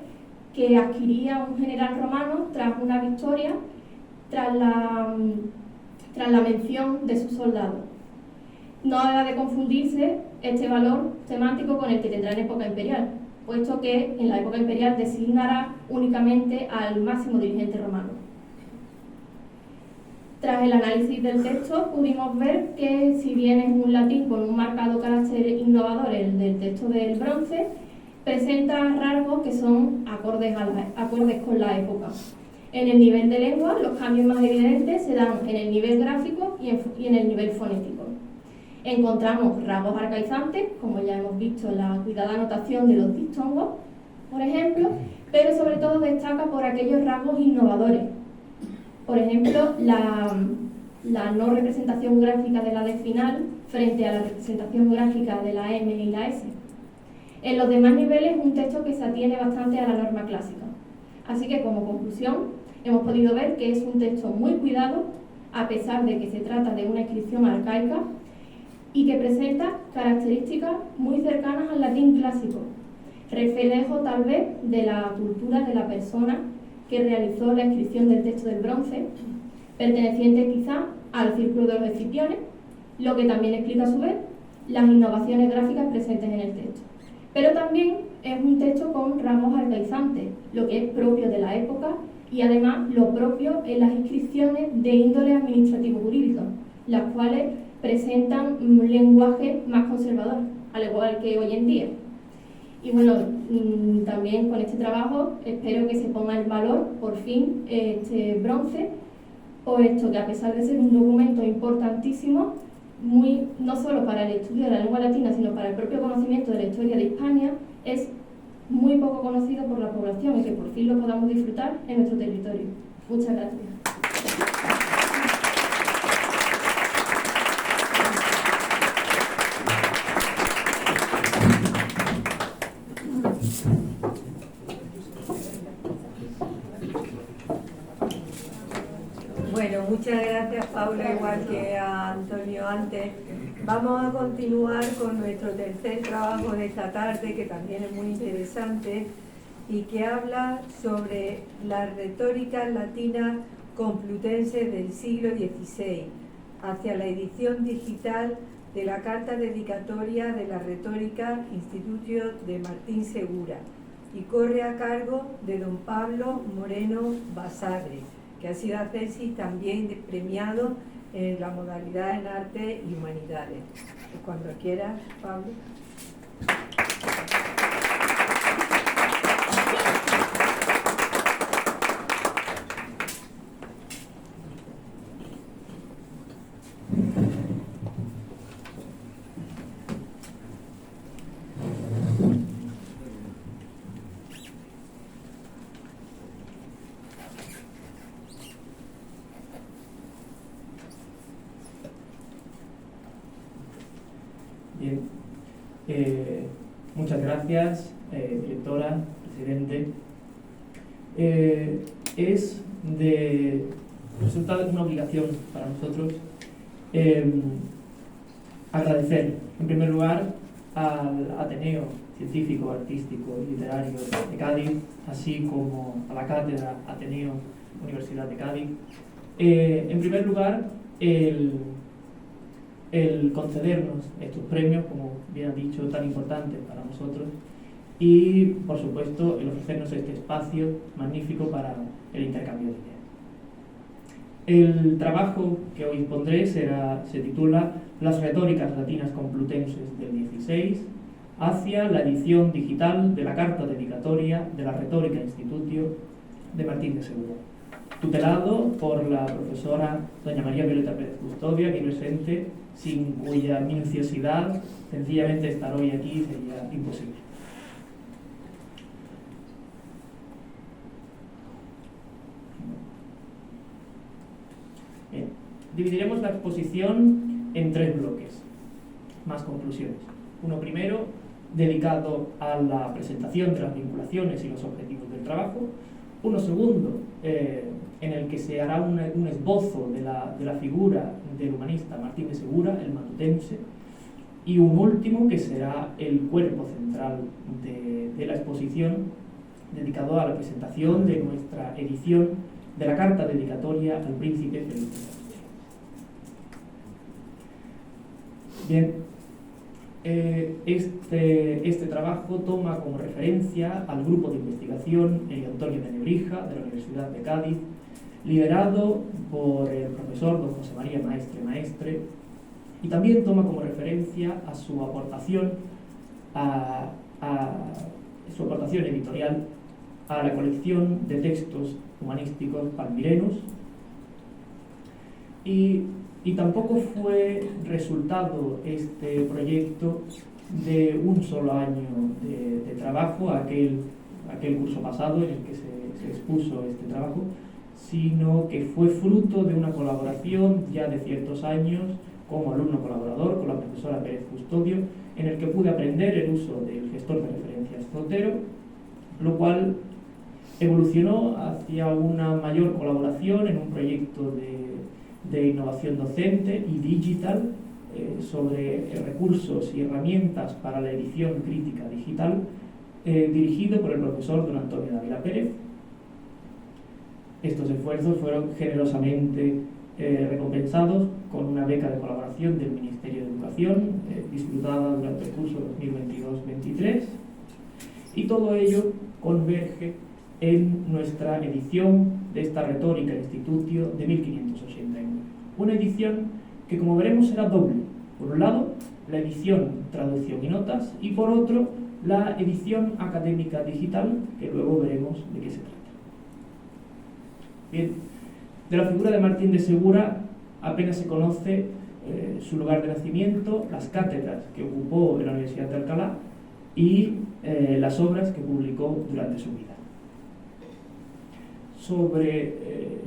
que adquiría un general romano tras una victoria, tras la mención de sus soldados. No debe de confundirse este valor semántico con el que tendrá en época imperial, puesto que en la época imperial designará únicamente al máximo dirigente romano. Tras el análisis del texto pudimos ver que, si bien es un latín con un marcado carácter innovador, el del texto del bronce, presenta rasgos que son acordes con la época. En el nivel de lengua, los cambios más evidentes se dan en el nivel gráfico y en el nivel fonético. Encontramos rasgos arcaizantes, como ya hemos visto en la cuidada anotación de los diptongos, por ejemplo, pero sobre todo destaca por aquellos rasgos innovadores. Por ejemplo, la no representación gráfica de la D final frente a la representación gráfica de la M y la S. En los demás niveles, un texto que se atiene bastante a la norma clásica. Así que, como conclusión, hemos podido ver que es un texto muy cuidado, a pesar de que se trata de una inscripción arcaica y que presenta características muy cercanas al latín clásico, reflejo tal vez de la cultura de la persona que realizó la inscripción del texto del bronce, perteneciente quizá al círculo de los Escipiones, lo que también explica a su vez las innovaciones gráficas presentes en el texto. Pero también es un texto con rasgos arcaizantes, lo que es propio de la época y además lo propio en las inscripciones de índole administrativo-jurídico, las cuales presentan un lenguaje más conservador, al igual que hoy en día. Y bueno, también con este trabajo espero que se ponga en valor, por fin, este bronce, puesto que a pesar de ser un documento importantísimo, no solo para el estudio de la lengua latina, sino para el propio conocimiento de la historia de Hispania, es muy poco conocido por la población y que por fin lo podamos disfrutar en nuestro territorio. Muchas gracias. Bueno, muchas gracias, Paula, igual que a Antonio antes. Vamos a continuar con nuestro tercer trabajo de esta tarde, que también es muy interesante y que habla sobre las retóricas latinas complutenses del siglo XVI, hacia la edición digital de la carta dedicatoria de la retórica Institutio de Martín Segura, y corre a cargo de don Pablo Moreno Basadre, que ha sido a tesis también premiado en la modalidad en Arte y Humanidades. Cuando quieras, Pablo. Bien, muchas gracias, directora, presidente. Resulta una obligación para nosotros agradecer, en primer lugar, al Ateneo Científico, Artístico y Literario de Cádiz, así como a la Cátedra Ateneo Universidad de Cádiz. En primer lugar, el concedernos estos premios, como bien ha dicho, tan importantes para nosotros, y, por supuesto, el ofrecernos este espacio magnífico para el intercambio de ideas. El trabajo que hoy expondré se titula Las retóricas latinas complutenses del 16 hacia la edición digital de la carta dedicatoria de la Retórica Institutio de Martín de Segura, tutelado por la profesora doña María Violeta Pérez Custodio, aquí presente, sin cuya minuciosidad sencillamente estar hoy aquí sería imposible. Bien. Dividiremos la exposición en 3 bloques, más conclusiones. Uno primero, dedicado a la presentación de las vinculaciones y los objetivos del trabajo. Uno segundo, en el que se hará un esbozo de la figura del humanista Martín de Segura, el matutense. Y un último, que será el cuerpo central de la exposición, dedicado a la presentación de nuestra edición de la carta dedicatoria al príncipe Felipe de Austria. Bien, este trabajo toma como referencia al grupo de investigación Elio Antonio de Nebrija, de la Universidad de Cádiz, liderado por el profesor don José María Maestre, y también toma como referencia a su aportación editorial a la colección de textos humanísticos palmirenos, y tampoco fue resultado este proyecto de un solo año de trabajo, aquel curso pasado en el que se expuso este trabajo, sino que fue fruto de una colaboración ya de ciertos años como alumno colaborador con la profesora Pérez Custodio, en el que pude aprender el uso del gestor de referencias Zotero, lo cual evolucionó hacia una mayor colaboración en un proyecto de innovación docente y digital sobre recursos y herramientas para la edición crítica digital, dirigido por el profesor don Antonio Dávila Pérez. Estos esfuerzos fueron generosamente recompensados con una beca de colaboración del Ministerio de Educación, disfrutada durante el curso 2022-23, y todo ello converge en nuestra edición de esta Retórica Institutio de 1589. Una edición que, como veremos, será doble. Por un lado, la edición Traducción y Notas, y por otro, la edición académica digital, que luego veremos de qué se trata. Bien, de la figura de Martín de Segura apenas se conoce su lugar de nacimiento, las cátedras que ocupó en la Universidad de Alcalá y las obras que publicó durante su vida. Sobre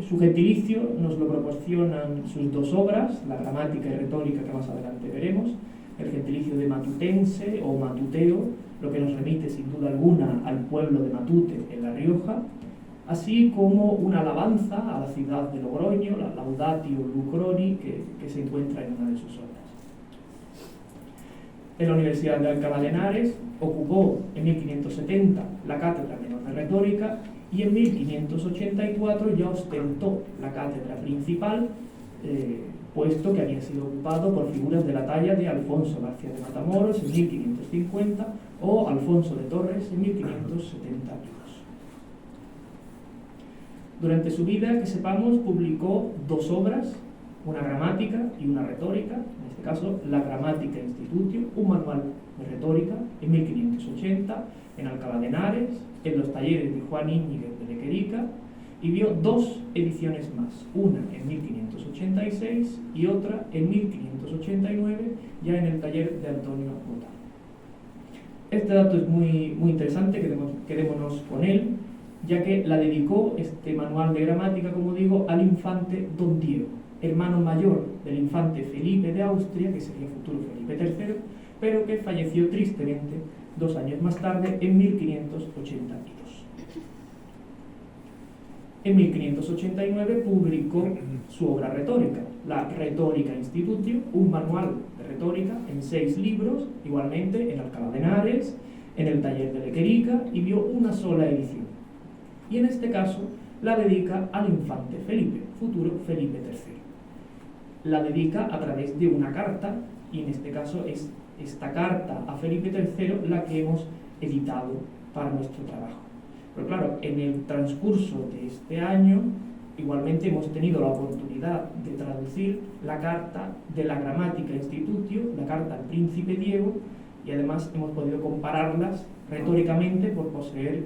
su gentilicio nos lo proporcionan sus 2 obras, la gramática y retórica, que más adelante veremos, el gentilicio de matutense o matuteo, lo que nos remite sin duda alguna al pueblo de Matute en La Rioja, así como una alabanza a la ciudad de Logroño, la Laudatio Lucroni, que se encuentra en una de sus obras. En la Universidad de Alcalá de Henares ocupó en 1570 la cátedra menor de retórica, y en 1584 ya ostentó la cátedra principal, puesto que había sido ocupado por figuras de la talla de Alfonso García de Matamoros en 1550 o Alfonso de Torres en 1572. Durante su vida, que sepamos, publicó 2 obras, una gramática y una retórica, en este caso la Gramática Institutio, un manual de retórica en 1580 en Alcalá de Henares, en los talleres de Juan Íñiguez de Lequerica, y vio 2 ediciones más, una en 1586 y otra en 1589, ya en el taller de Antonio Botán. Este dato es muy interesante, quedémonos con él, ya que la dedicó, este manual de gramática, como digo, al infante Don Diego, hermano mayor del infante Felipe de Austria, que sería futuro Felipe III, pero que falleció tristemente 2 años más tarde, en 1582. en 1589 publicó su obra retórica, la Rhetorica Institutio, un manual de retórica en 6 libros, igualmente en Alcalá de Henares, en el taller de Lequerica, y vio una sola edición. Y en este caso la dedica al infante Felipe, futuro Felipe III. La dedica a través de una carta, y en este caso es esta carta a Felipe III la que hemos editado para nuestro trabajo. Pero claro, en el transcurso de este año igualmente hemos tenido la oportunidad de traducir la carta de la Gramática Institutio, la carta al Príncipe Diego, y además hemos podido compararlas retóricamente por poseer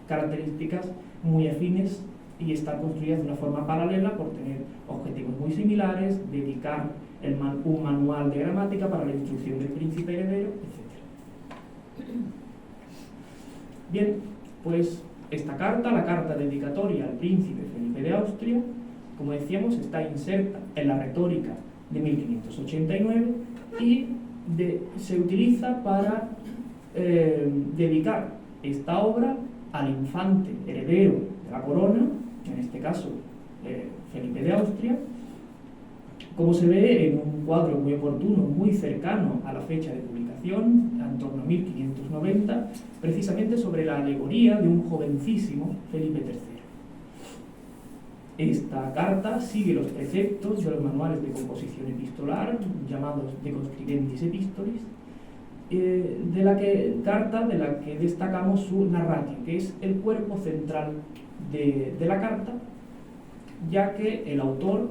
características muy afines y estar construidas de una forma paralela, por tener objetivos muy similares, dedicar un manual de gramática para la instrucción del príncipe heredero, etc. Bien, pues esta carta, la carta dedicatoria al príncipe Felipe de Austria, como decíamos, está inserta en la Retórica de 1589 y se utiliza para dedicar esta obra al infante heredero de la corona, en este caso Felipe de Austria, como se ve en un cuadro muy oportuno, muy cercano a la fecha de publicación, en torno a 1590, precisamente sobre la alegoría de un jovencísimo Felipe III. Esta carta sigue los preceptos de los manuales de composición epistolar, llamados De Conscribentis Epistolis, carta de la que destacamos su narratio, que es el cuerpo central de la carta, ya que el autor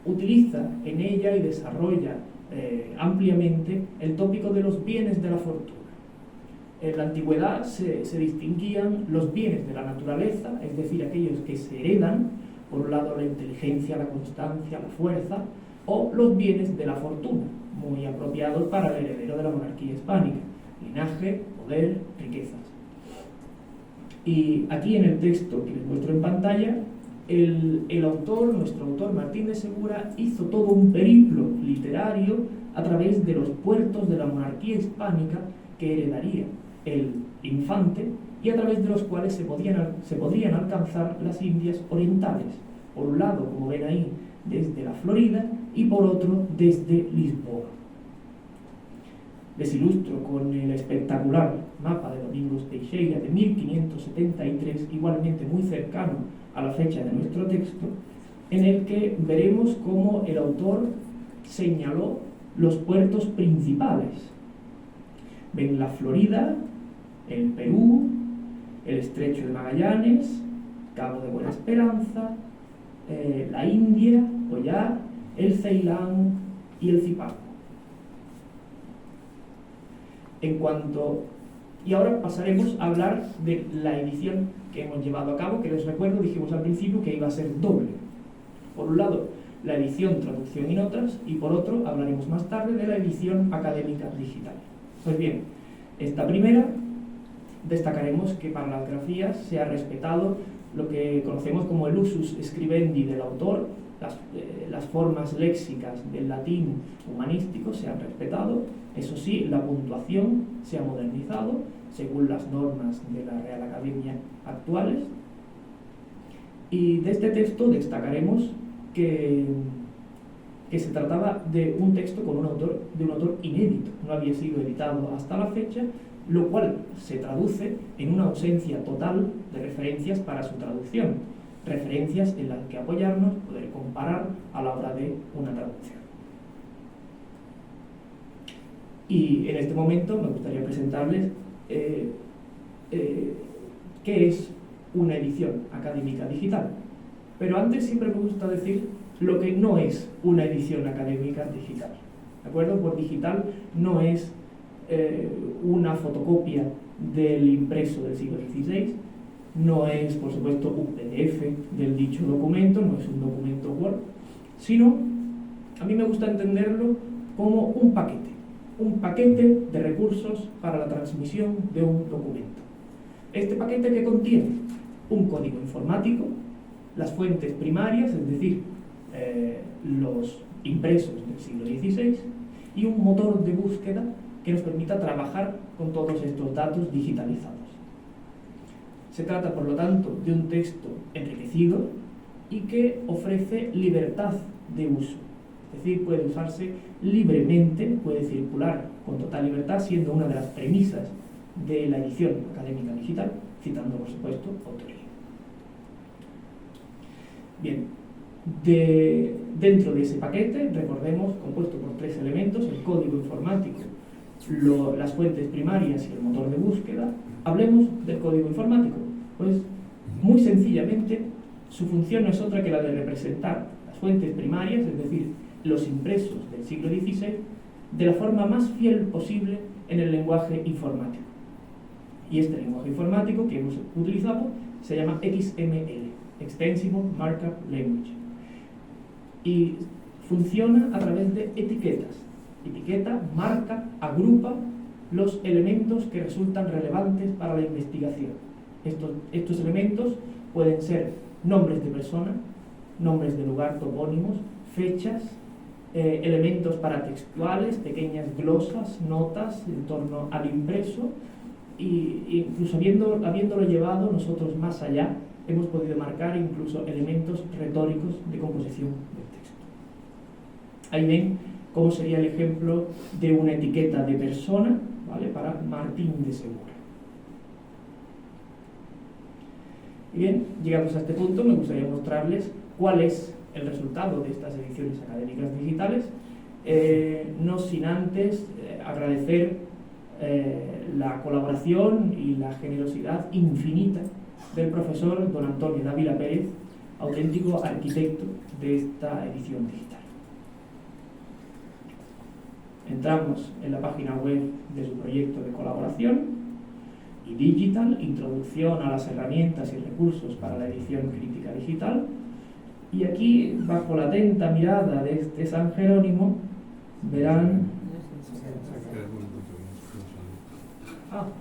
utiliza en ella y desarrolla ampliamente el tópico de los bienes de la fortuna. En la antigüedad se distinguían los bienes de la naturaleza, es decir, aquellos que se heredan, por un lado la inteligencia, la constancia, la fuerza, o los bienes de la fortuna, muy apropiados para el heredero de la monarquía hispánica: linaje, poder, riquezas. Y aquí en el texto que les muestro en pantalla, nuestro autor Martín de Segura, hizo todo un periplo literario a través de los puertos de la monarquía hispánica que heredaría el infante, y a través de los cuales se podrían alcanzar las Indias orientales, por un lado, como ven ahí, desde la Florida, y por otro, desde Lisboa. Les ilustro con el espectacular mapa de Domingos Teixeira de 1573, igualmente muy cercano a la fecha de nuestro texto, en el que veremos cómo el autor señaló los puertos principales. Ven la Florida, el Perú, el Estrecho de Magallanes, Cabo de Buena Esperanza, la India, Oyar, el Ceilán y el Zipaco. Y ahora pasaremos a hablar de la edición que hemos llevado a cabo, que les recuerdo, dijimos al principio que iba a ser doble. Por un lado, la edición traducción y notas, y por otro, hablaremos más tarde de la edición académica digital. Pues bien, esta primera, destacaremos que para las grafías se ha respetado lo que conocemos como el usus scribendi del autor, las formas léxicas del latín humanístico se han respetado. Eso sí, la puntuación se ha modernizado según las normas de la Real Academia actuales. Y de este texto destacaremos que se trataba de un texto de un autor inédito, no había sido editado hasta la fecha, lo cual se traduce en una ausencia total de referencias para su traducción, referencias en las que apoyarnos, poder comparar a la hora de una traducción. Y en este momento me gustaría presentarles qué es una edición académica digital. Pero antes siempre me gusta decir lo que no es una edición académica digital. ¿De acuerdo? Por digital no es una fotocopia del impreso del siglo XVI, no es, por supuesto, un PDF del dicho documento, no es un documento Word, sino, a mí me gusta entenderlo como un paquete de recursos para la transmisión de un documento. Este paquete que contiene un código informático, las fuentes primarias, es decir, los impresos del siglo XVI, y un motor de búsqueda que nos permita trabajar con todos estos datos digitalizados. Se trata, por lo tanto, de un texto enriquecido y que ofrece libertad de uso. Es decir, puede usarse libremente, puede circular con total libertad, siendo una de las premisas de la edición académica digital, citando, por supuesto, autoría. Bien, dentro de ese paquete, recordemos, compuesto por 3 elementos: el código informático, las fuentes primarias y el motor de búsqueda. Hablemos del código informático. Pues, muy sencillamente, su función no es otra que la de representar las fuentes primarias, es decir, los impresos del siglo XVI, de la forma más fiel posible en el lenguaje informático. Y este lenguaje informático que hemos utilizado se llama XML, Extensible Markup Language, y funciona a través de etiquetas. Etiqueta, marca, agrupa los elementos que resultan relevantes para la investigación. Estos elementos pueden ser nombres de persona, nombres de lugar, topónimos, fechas, elementos paratextuales, pequeñas glosas, notas en torno al impreso, y incluso habiéndolo llevado nosotros más allá, hemos podido marcar incluso elementos retóricos de composición del texto. Ahí ven cómo sería el ejemplo de una etiqueta de persona, ¿vale?, para Martín de Segura. Y bien, llegados a este punto, me gustaría mostrarles cuál es el resultado de estas ediciones académicas digitales, no sin antes agradecer la colaboración y la generosidad infinita del profesor don Antonio Dávila Pérez, auténtico arquitecto de esta edición digital. Entramos en la página web de su proyecto de colaboración, eDigital, introducción a las herramientas y recursos para la edición crítica digital, y aquí, bajo la atenta mirada de este San Jerónimo, verán...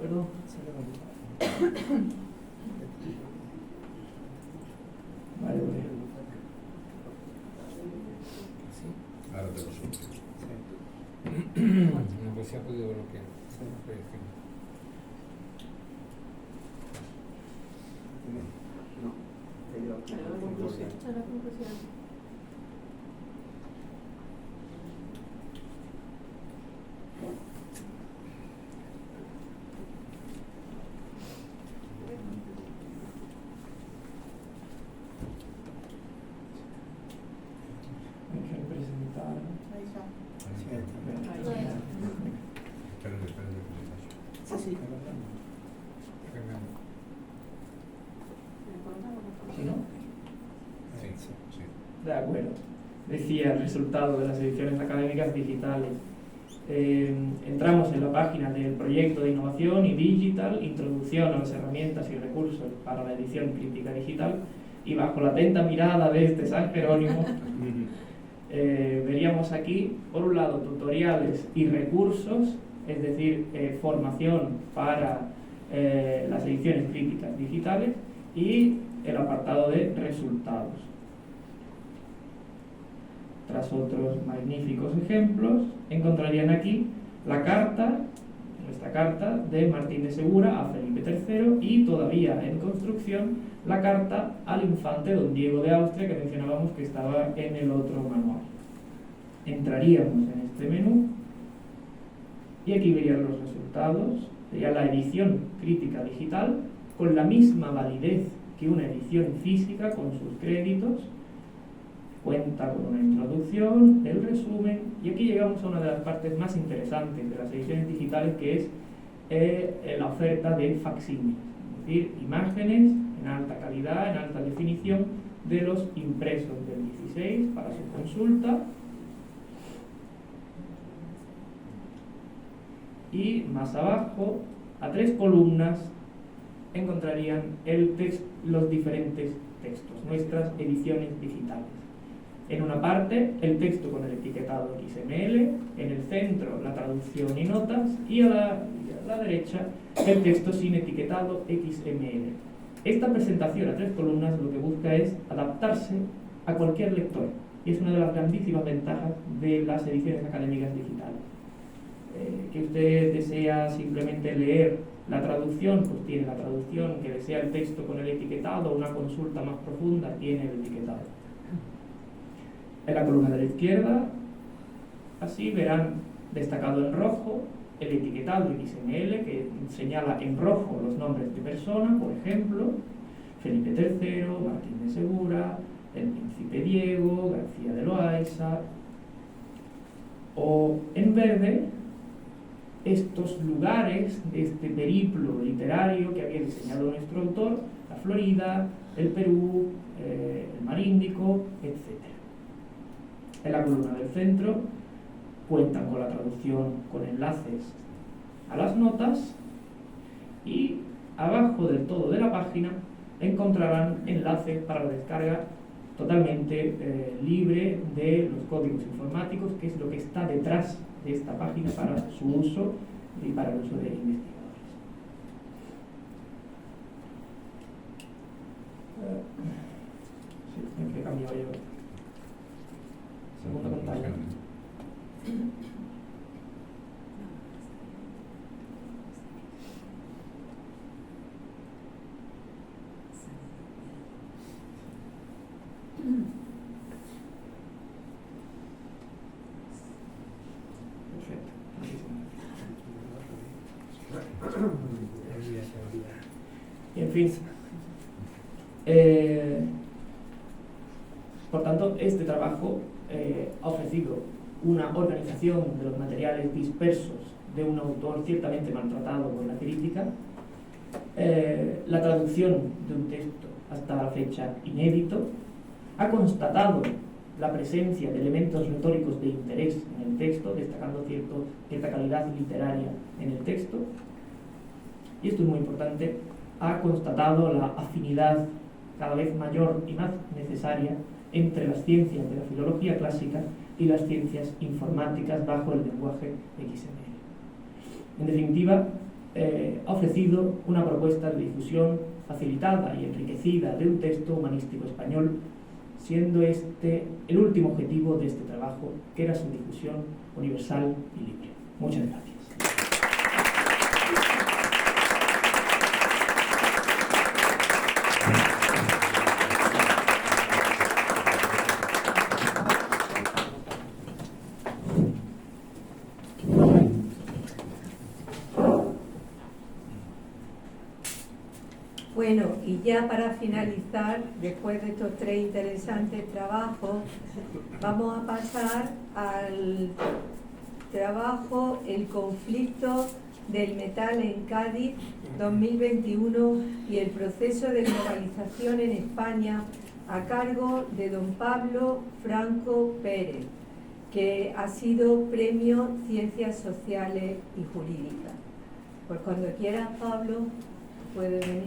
perdón. Vale. Ahora te lo subo. No, pues se ha podido bloquear. De acuerdo. Decía el resultado de las ediciones académicas digitales. Entramos en la página del proyecto de innovación eDigital, introducción a las herramientas y recursos para la edición crítica digital, y bajo la atenta mirada de este San Jerónimo, veríamos aquí, por un lado, tutoriales y recursos, es decir, formación para las ediciones críticas digitales, y el apartado de resultados. Tras otros magníficos ejemplos, encontrarían aquí la carta, nuestra carta de Martín de Segura a Felipe III, y todavía en construcción la carta al infante don Diego de Austria, que mencionábamos que estaba en el otro manual. Entraríamos en este menú y aquí verían los resultados. Sería la edición crítica digital con la misma validez que una edición física, con sus créditos. Cuenta con una introducción, el resumen, y aquí llegamos a una de las partes más interesantes de las ediciones digitales, que es la oferta de facsímiles, es decir, imágenes en alta calidad, en alta definición, de los impresos del 16 para su consulta. Y más abajo, a 3 columnas, encontrarían los diferentes textos, nuestras ediciones digitales. En una parte, el texto con el etiquetado XML, en el centro, la traducción y notas, y a la derecha, el texto sin etiquetado XML. Esta presentación a 3 columnas lo que busca es adaptarse a cualquier lector, y es una de las grandísimas ventajas de las ediciones académicas digitales. que usted desea simplemente leer la traducción, pues tiene la traducción, que desea el texto con el etiquetado, una consulta más profunda, tiene el etiquetado. En la columna de la izquierda, así verán destacado en rojo el etiquetado XML que señala en rojo los nombres de personas, por ejemplo, Felipe III, Martín de Segura, el Príncipe Diego, García de Loaysa, o en verde estos lugares de este periplo literario que había diseñado nuestro autor, la Florida, el Perú, el Mar Índico, etc. En la columna del centro cuentan con la traducción con enlaces a las notas y abajo del todo de la página encontrarán enlaces para la descarga totalmente libre de los códigos informáticos, que es lo que está detrás de esta página para su uso y para el uso de investigadores. Sí, tengo que cambiar yo. Segunda pantalla. Y en fin, por tanto, este trabajo ha ofrecido una organización de los materiales dispersos de un autor ciertamente maltratado por la crítica, la traducción de un texto hasta la fecha inédito, ha constatado la presencia de elementos retóricos de interés en el texto, destacando cierta calidad literaria en el texto, y esto es muy importante, ha constatado la afinidad cada vez mayor y más necesaria entre las ciencias de la filología clásica y las ciencias informáticas bajo el lenguaje XML. En definitiva, ha ofrecido una propuesta de difusión facilitada y enriquecida de un texto humanístico español, siendo este el último objetivo de este trabajo, que era su difusión universal y libre. Muchas gracias. Bueno, y ya para finalizar, después de estos tres interesantes trabajos, vamos a pasar al trabajo El conflicto del metal en Cádiz 2021 y el proceso de globalización en España, a cargo de don Pablo Franco Pérez, que ha sido Premio Ciencias Sociales y Jurídicas. Pues cuando quieras, Pablo, puedes venir.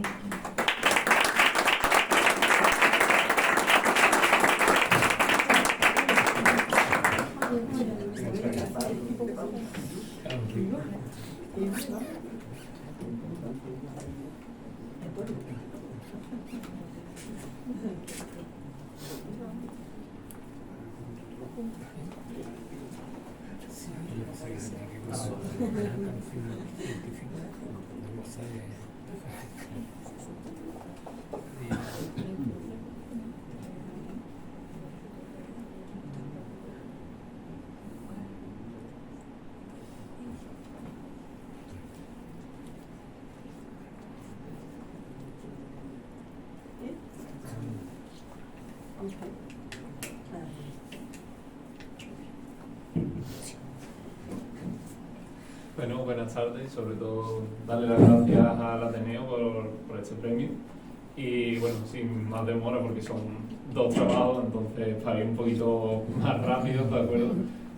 Bueno, buenas tardes, sobre todo darle las gracias al Ateneo por este premio y bueno, sin más demora porque son dos trabajos, entonces para ir un poquito más rápido, ¿de acuerdo?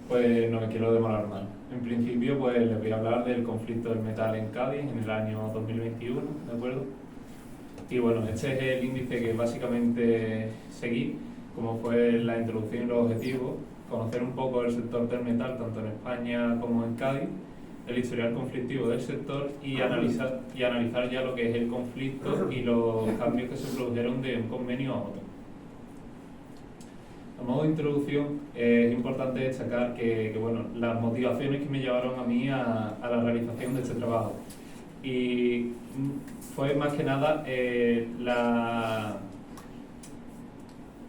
Pues no me quiero demorar más. En principio pues les voy a hablar del conflicto del metal en Cádiz en el año 2021, ¿de acuerdo? Y bueno, este es el índice que básicamente seguí, como fue la introducción y los objetivos, conocer un poco el sector del metal tanto en España como en Cádiz, el historial conflictivo del sector y analizar ya lo que es el conflicto y los cambios que se produjeron de un convenio a otro. modo de introducción, es importante destacar que bueno, las motivaciones que me llevaron a mí a la realización de este trabajo. Y fue más que nada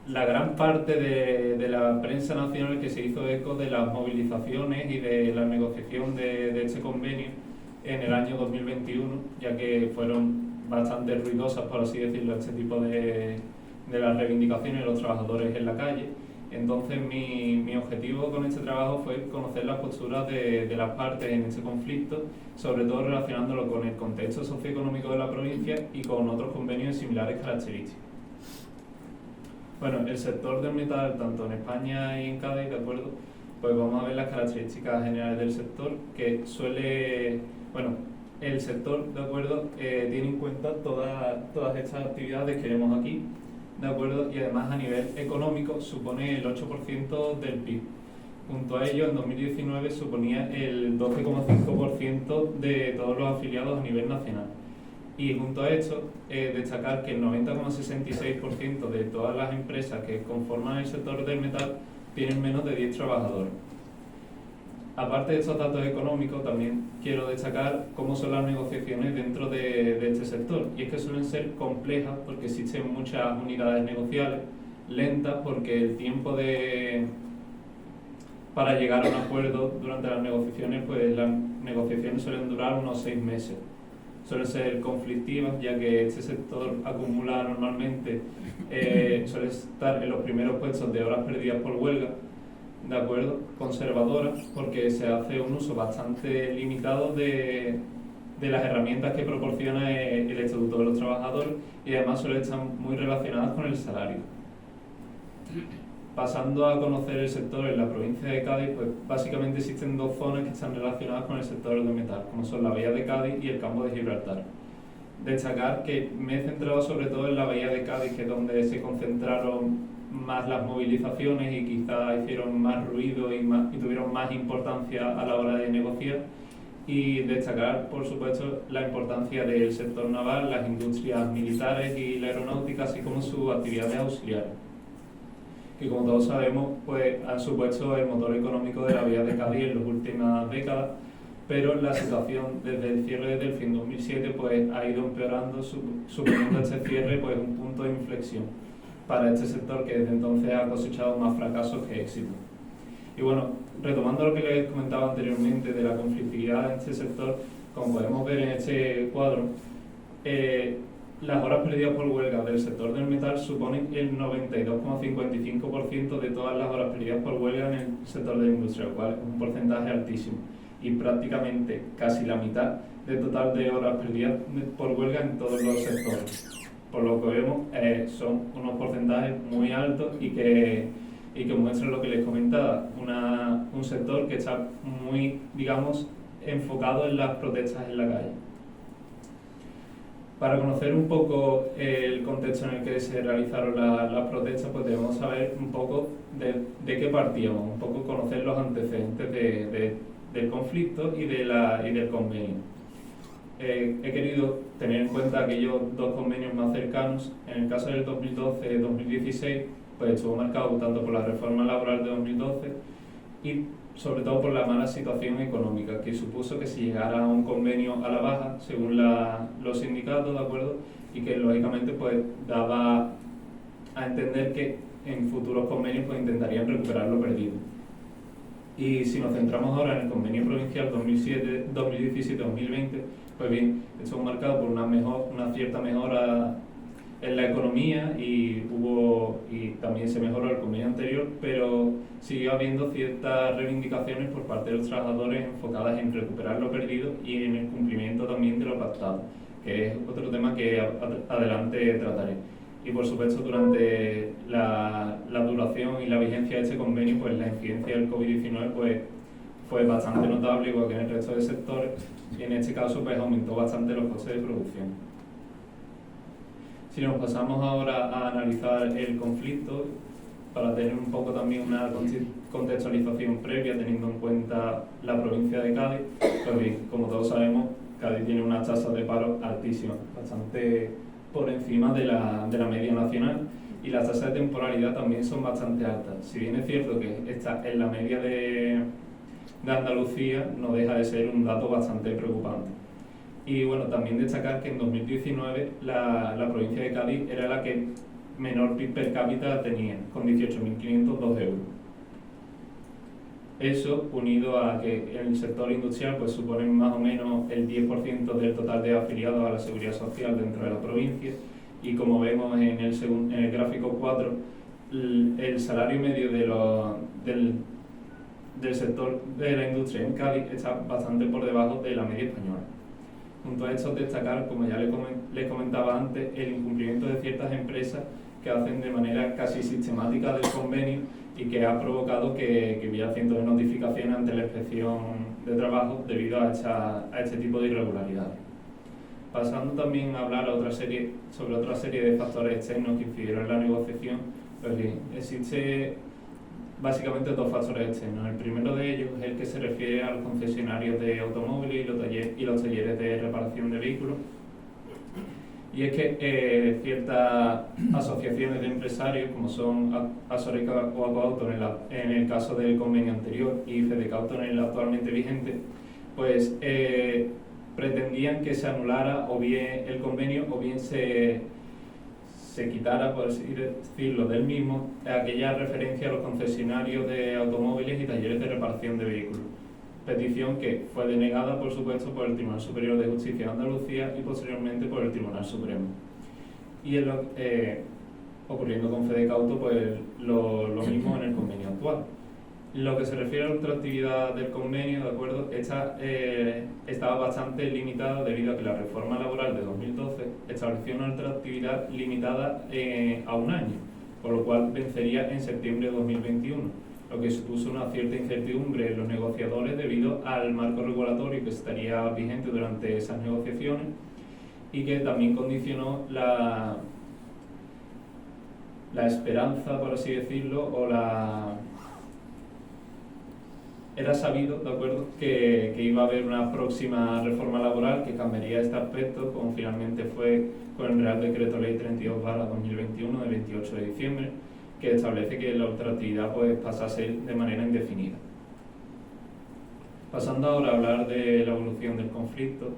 la gran parte de la prensa nacional que se hizo eco de las movilizaciones y de la negociación de este convenio en el año 2021, ya que fueron bastante ruidosas, por así decirlo, este tipo de las reivindicaciones de los trabajadores en la calle. Entonces mi objetivo con este trabajo fue conocer las posturas de las partes en este conflicto, sobre todo relacionándolo con el contexto socioeconómico de la provincia y con otros convenios de similares características. Bueno, el sector del metal, tanto en España y en Cádiz, ¿de acuerdo? Pues vamos a ver las características generales del sector, que suele, bueno, el sector, ¿de acuerdo?, tiene en cuenta todas estas actividades que vemos aquí, ¿de acuerdo? Y además a nivel económico supone el 8% del PIB. Junto a ello, en 2019 suponía el 12,5% de todos los afiliados a nivel nacional. Y junto a esto, destacar que el 90,66% de todas las empresas que conforman el sector del metal tienen menos de 10 trabajadores. Aparte de estos datos económicos, también quiero destacar cómo son las negociaciones dentro de este sector. Y es que suelen ser complejas porque existen muchas unidades negociales, lentas porque el tiempo para llegar a un acuerdo durante las negociaciones, pues las negociaciones suelen durar unos 6 meses. Suelen ser conflictivas, ya que este sector acumula normalmente, suele estar en los primeros puestos de horas perdidas por huelga, ¿de acuerdo? Conservadora, porque se hace un uso bastante limitado de las herramientas que proporciona el Estatuto de los Trabajadores y además suelen estar muy relacionadas con el salario. Pasando a conocer el sector en la provincia de Cádiz, pues básicamente existen dos zonas que están relacionadas con el sector del metal, como son la Bahía de Cádiz y el campo de Gibraltar. Destacar que me he centrado sobre todo en la Bahía de Cádiz, que es donde se concentraron más las movilizaciones y quizá hicieron más ruido y tuvieron más importancia a la hora de negociar. Y destacar, por supuesto, la importancia del sector naval, las industrias militares y la aeronáutica, así como sus actividades auxiliares, que como todos sabemos pues han supuesto el motor económico de la Bahía de Cádiz en las últimas décadas, pero la situación desde el cierre del fin 2007 pues ha ido empeorando, suponiendo este cierre pues un punto de inflexión para este sector que desde entonces ha cosechado más fracasos que éxitos. Y bueno, retomando lo que les comentaba anteriormente de la conflictividad en este sector, como podemos ver en este cuadro, las horas perdidas por huelga del sector del metal suponen el 92,55% de todas las horas perdidas por huelga en el sector de la industria, lo cual es un porcentaje altísimo y prácticamente casi la mitad del total de horas perdidas por huelga en todos los sectores. Por lo que vemos, son unos porcentajes muy altos y que muestran lo que les comentaba, un sector que está muy, digamos, enfocado en las protestas en la calle. Para conocer un poco el contexto en el que se realizaron las protestas, pues debemos saber un poco de qué partíamos, un poco conocer los antecedentes del conflicto y del convenio. He querido tener en cuenta aquellos dos convenios más cercanos. En el caso del 2012-2016, pues estuvo marcado tanto por la reforma laboral de 2012 y sobre todo por la mala situación económica, que supuso que se llegara a un convenio a la baja, según los sindicatos, ¿de acuerdo? Y que lógicamente pues daba a entender que en futuros convenios pues intentarían recuperar lo perdido. Y si nos centramos ahora en el convenio provincial 2017-2020, pues bien, estuvo marcado por una cierta mejora en la economía y también se mejoró el convenio anterior, pero siguió habiendo ciertas reivindicaciones por parte de los trabajadores enfocadas en recuperar lo perdido y en el cumplimiento también de lo pactado, que es otro tema que adelante trataré. Y por supuesto, durante la duración y la vigencia de este convenio, pues la incidencia del COVID-19 pues, fue bastante notable, igual que en el resto de sectores, y en este caso pues aumentó bastante los costes de producción. Si nos pasamos ahora a analizar el conflicto, para tener un poco también una contextualización previa, teniendo en cuenta la provincia de Cádiz, pues bien, como todos sabemos, Cádiz tiene una tasa de paro altísima, bastante por encima de la media nacional, y las tasas de temporalidad también son bastante altas. Si bien es cierto que está en la media de Andalucía, no deja de ser un dato bastante preocupante. Y bueno, también destacar que en 2019 la provincia de Cádiz era la que menor PIB per cápita tenía, con 18.502 euros. Eso, unido a que el sector industrial pues supone más o menos el 10% del total de afiliados a la Seguridad Social dentro de la provincia, y como vemos en el gráfico 4, el salario medio del sector de la industria en Cádiz está bastante por debajo de la media española. Junto a esto, destacar, como ya les comentaba antes, el incumplimiento de ciertas empresas que hacen de manera casi sistemática del convenio y que ha provocado que hubiera cientos de notificaciones ante la Inspección de Trabajo debido a este tipo de irregularidades. Pasando también a hablar sobre otra serie de factores externos que influyeron en la negociación, pues bien, existe básicamente dos factores externos. El primero de ellos es el que se refiere a los concesionarios de automóviles y los talleres de reparación de vehículos. Y es que ciertas asociaciones de empresarios, como son Asoreca o Acoauto en el caso del convenio anterior y Fedecauto en el actualmente vigente, pues pretendían que se anulara o bien el convenio o bien se quitara, por así decirlo, del mismo aquella referencia a los concesionarios de automóviles y talleres de reparación de vehículos. Petición que fue denegada, por supuesto, por el Tribunal Superior de Justicia de Andalucía y posteriormente por el Tribunal Supremo. Y ocurriendo con Fedecauto, pues lo mismo en el convenio actual. Lo que se refiere a la ultraactividad del convenio, ¿de acuerdo? Estaba bastante limitada debido a que la reforma laboral de 2012 estableció una ultraactividad limitada a un año, por lo cual vencería en septiembre de 2021. Lo que supuso una cierta incertidumbre en los negociadores debido al marco regulatorio que estaría vigente durante esas negociaciones y que también condicionó la esperanza, por así decirlo, era sabido, ¿de acuerdo?, que iba a haber una próxima reforma laboral que cambiaría este aspecto, como finalmente fue con el Real Decreto Ley 32/2021 del 28 de diciembre, que establece que la ultraactividad pues pasa a ser de manera indefinida. Pasando ahora a hablar de la evolución del conflicto,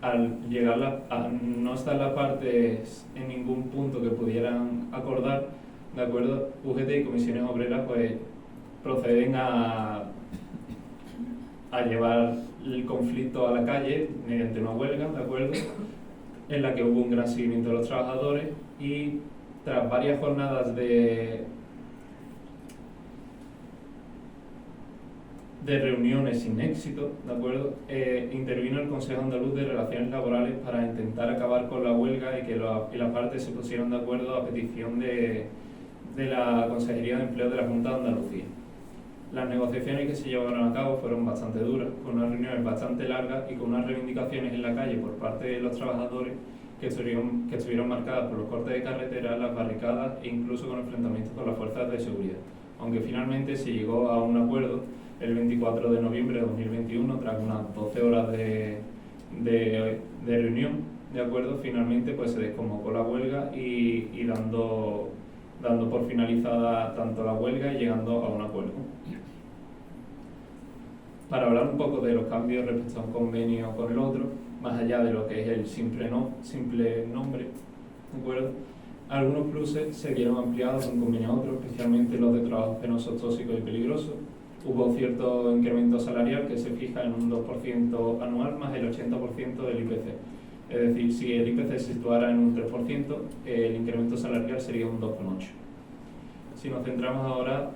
al llegar a no estar las partes en ningún punto que pudieran acordar, ¿de acuerdo?, UGT y comisiones obreras pues proceden a llevar el conflicto a la calle mediante una huelga, ¿de acuerdo?, en la que hubo un gran seguimiento de los trabajadores y tras varias jornadas de reuniones sin éxito, ¿de acuerdo?, intervino el Consejo Andaluz de Relaciones Laborales para intentar acabar con la huelga y que las partes se pusieran de acuerdo a petición de la Consejería de Empleo de la Junta de Andalucía. Las negociaciones que se llevaron a cabo fueron bastante duras, con unas reuniones bastante largas y con unas reivindicaciones en la calle por parte de los trabajadores que estuvieron marcadas por los cortes de carretera, las barricadas e incluso con enfrentamientos con las fuerzas de seguridad. Aunque finalmente se llegó a un acuerdo el 24 de noviembre de 2021, tras unas 12 horas de reunión, ¿de acuerdo?, finalmente pues se desconvocó la huelga y dando por finalizada tanto la huelga y llegando a un acuerdo. Para hablar un poco de los cambios respecto a un convenio con el otro, más allá de lo que es el simple nombre, ¿de acuerdo?, algunos pluses se vieron ampliados de un convenio a otro, especialmente los de trabajos penosos, tóxicos y peligrosos. Hubo cierto incremento salarial que se fija en un 2% anual más el 80% del IPC. Es decir, si el IPC se situara en un 3%, el incremento salarial sería un 2,8%. Si nos centramos ahora,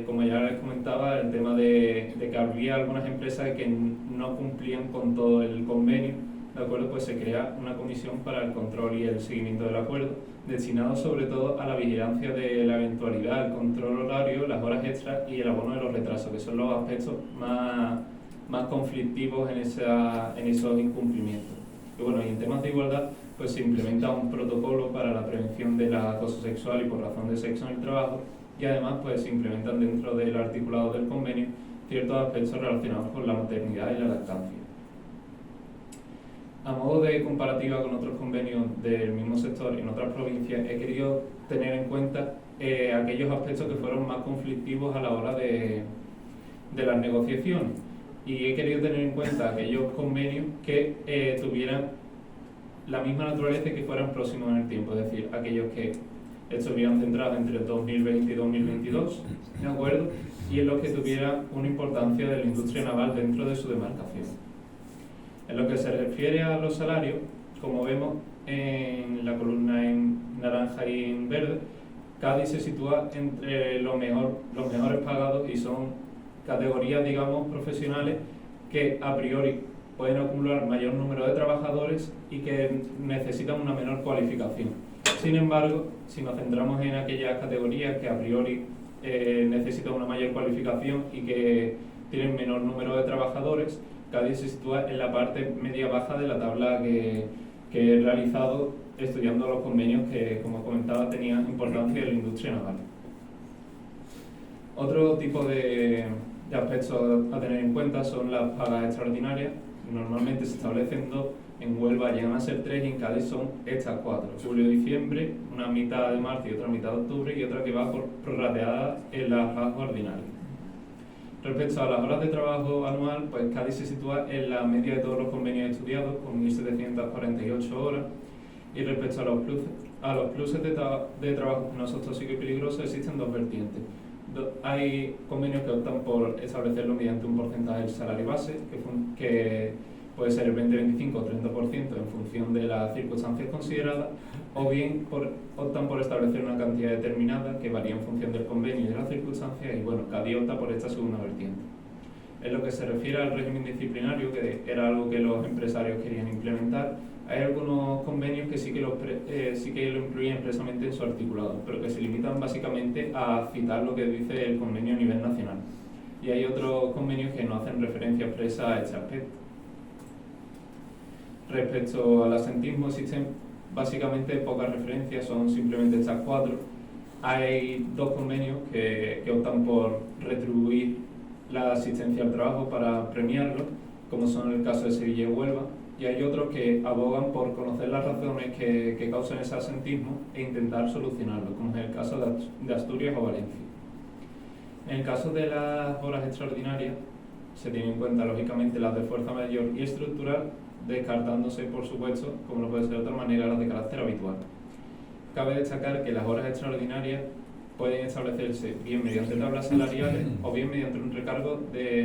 como ya les comentaba, el tema de que había algunas empresas que no cumplían con todo el convenio, ¿de acuerdo?, pues se crea una comisión para el control y el seguimiento del acuerdo, destinado sobre todo a la vigilancia de la eventualidad, el control horario, las horas extras y el abono de los retrasos, que son los aspectos más conflictivos en esos incumplimientos. Y bueno, y en temas de igualdad, pues se implementa un protocolo para la prevención del acoso sexual y por razón de sexo en el trabajo, y además pues se implementan dentro del articulado del convenio ciertos aspectos relacionados con la maternidad y la lactancia. A modo de comparativa con otros convenios del mismo sector en otras provincias, he querido tener en cuenta aquellos aspectos que fueron más conflictivos a la hora de las negociaciones. Y he querido tener en cuenta aquellos convenios que tuvieran la misma naturaleza y que fueran próximos en el tiempo, es decir, aquellos que estuvieran centrados entre 2020 y 2022, ¿de acuerdo? Y en los que tuvieran una importancia de la industria naval dentro de su demarcación. En lo que se refiere a los salarios, como vemos en la columna en naranja y en verde, Cádiz se sitúa entre los mejores pagados y son categorías, digamos, profesionales que a priori pueden acumular mayor número de trabajadores y que necesitan una menor cualificación. Sin embargo, si nos centramos en aquellas categorías que a priori necesitan una mayor cualificación y que tienen menor número de trabajadores, Cádiz se sitúa en la parte media-baja de la tabla que he realizado estudiando los convenios que, como comentaba, tenían importancia en la industria naval. Otro tipo de aspectos a tener en cuenta son las pagas extraordinarias. Normalmente se establecen dos, en Huelva llegan a ser 3 y en Cádiz son estas 4. Julio-diciembre, una mitad de marzo y otra mitad de octubre y otra que va prorrateada en las pagas ordinarias. Respecto a las horas de trabajo anual, pues Cádiz se sitúa en la media de todos los convenios estudiados, con 1.748 horas, y respecto a los pluses de trabajo penoso, tóxico y peligroso, existen dos vertientes. Hay convenios que optan por establecerlo mediante un porcentaje del salario base, que puede ser el 20, 25 o 30% en función de las circunstancias consideradas, o bien optan por establecer una cantidad determinada que varía en función del convenio y de las circunstancias, y bueno, Cádiz opta por esta segunda vertiente. En lo que se refiere al régimen disciplinario, que era algo que los empresarios querían implementar, hay algunos convenios que sí que lo incluyen expresamente en su articulado, pero que se limitan básicamente a citar lo que dice el convenio a nivel nacional. Y hay otros convenios que no hacen referencia expresa a este aspecto. Respecto al asentismo, existen básicamente pocas referencias, son simplemente estas 4. Hay 2 convenios que optan por retribuir la asistencia al trabajo para premiarlo, como son el caso de Sevilla y Huelva, y hay otros que abogan por conocer las razones que causan ese asentismo e intentar solucionarlo, como es el caso de Asturias o Valencia. En el caso de las horas extraordinarias, se tienen en cuenta lógicamente las de fuerza mayor y estructural, descartándose, por supuesto, como no puede ser de otra manera, las de carácter habitual. Cabe destacar que las horas extraordinarias pueden establecerse bien mediante tablas salariales o bien mediante un recargo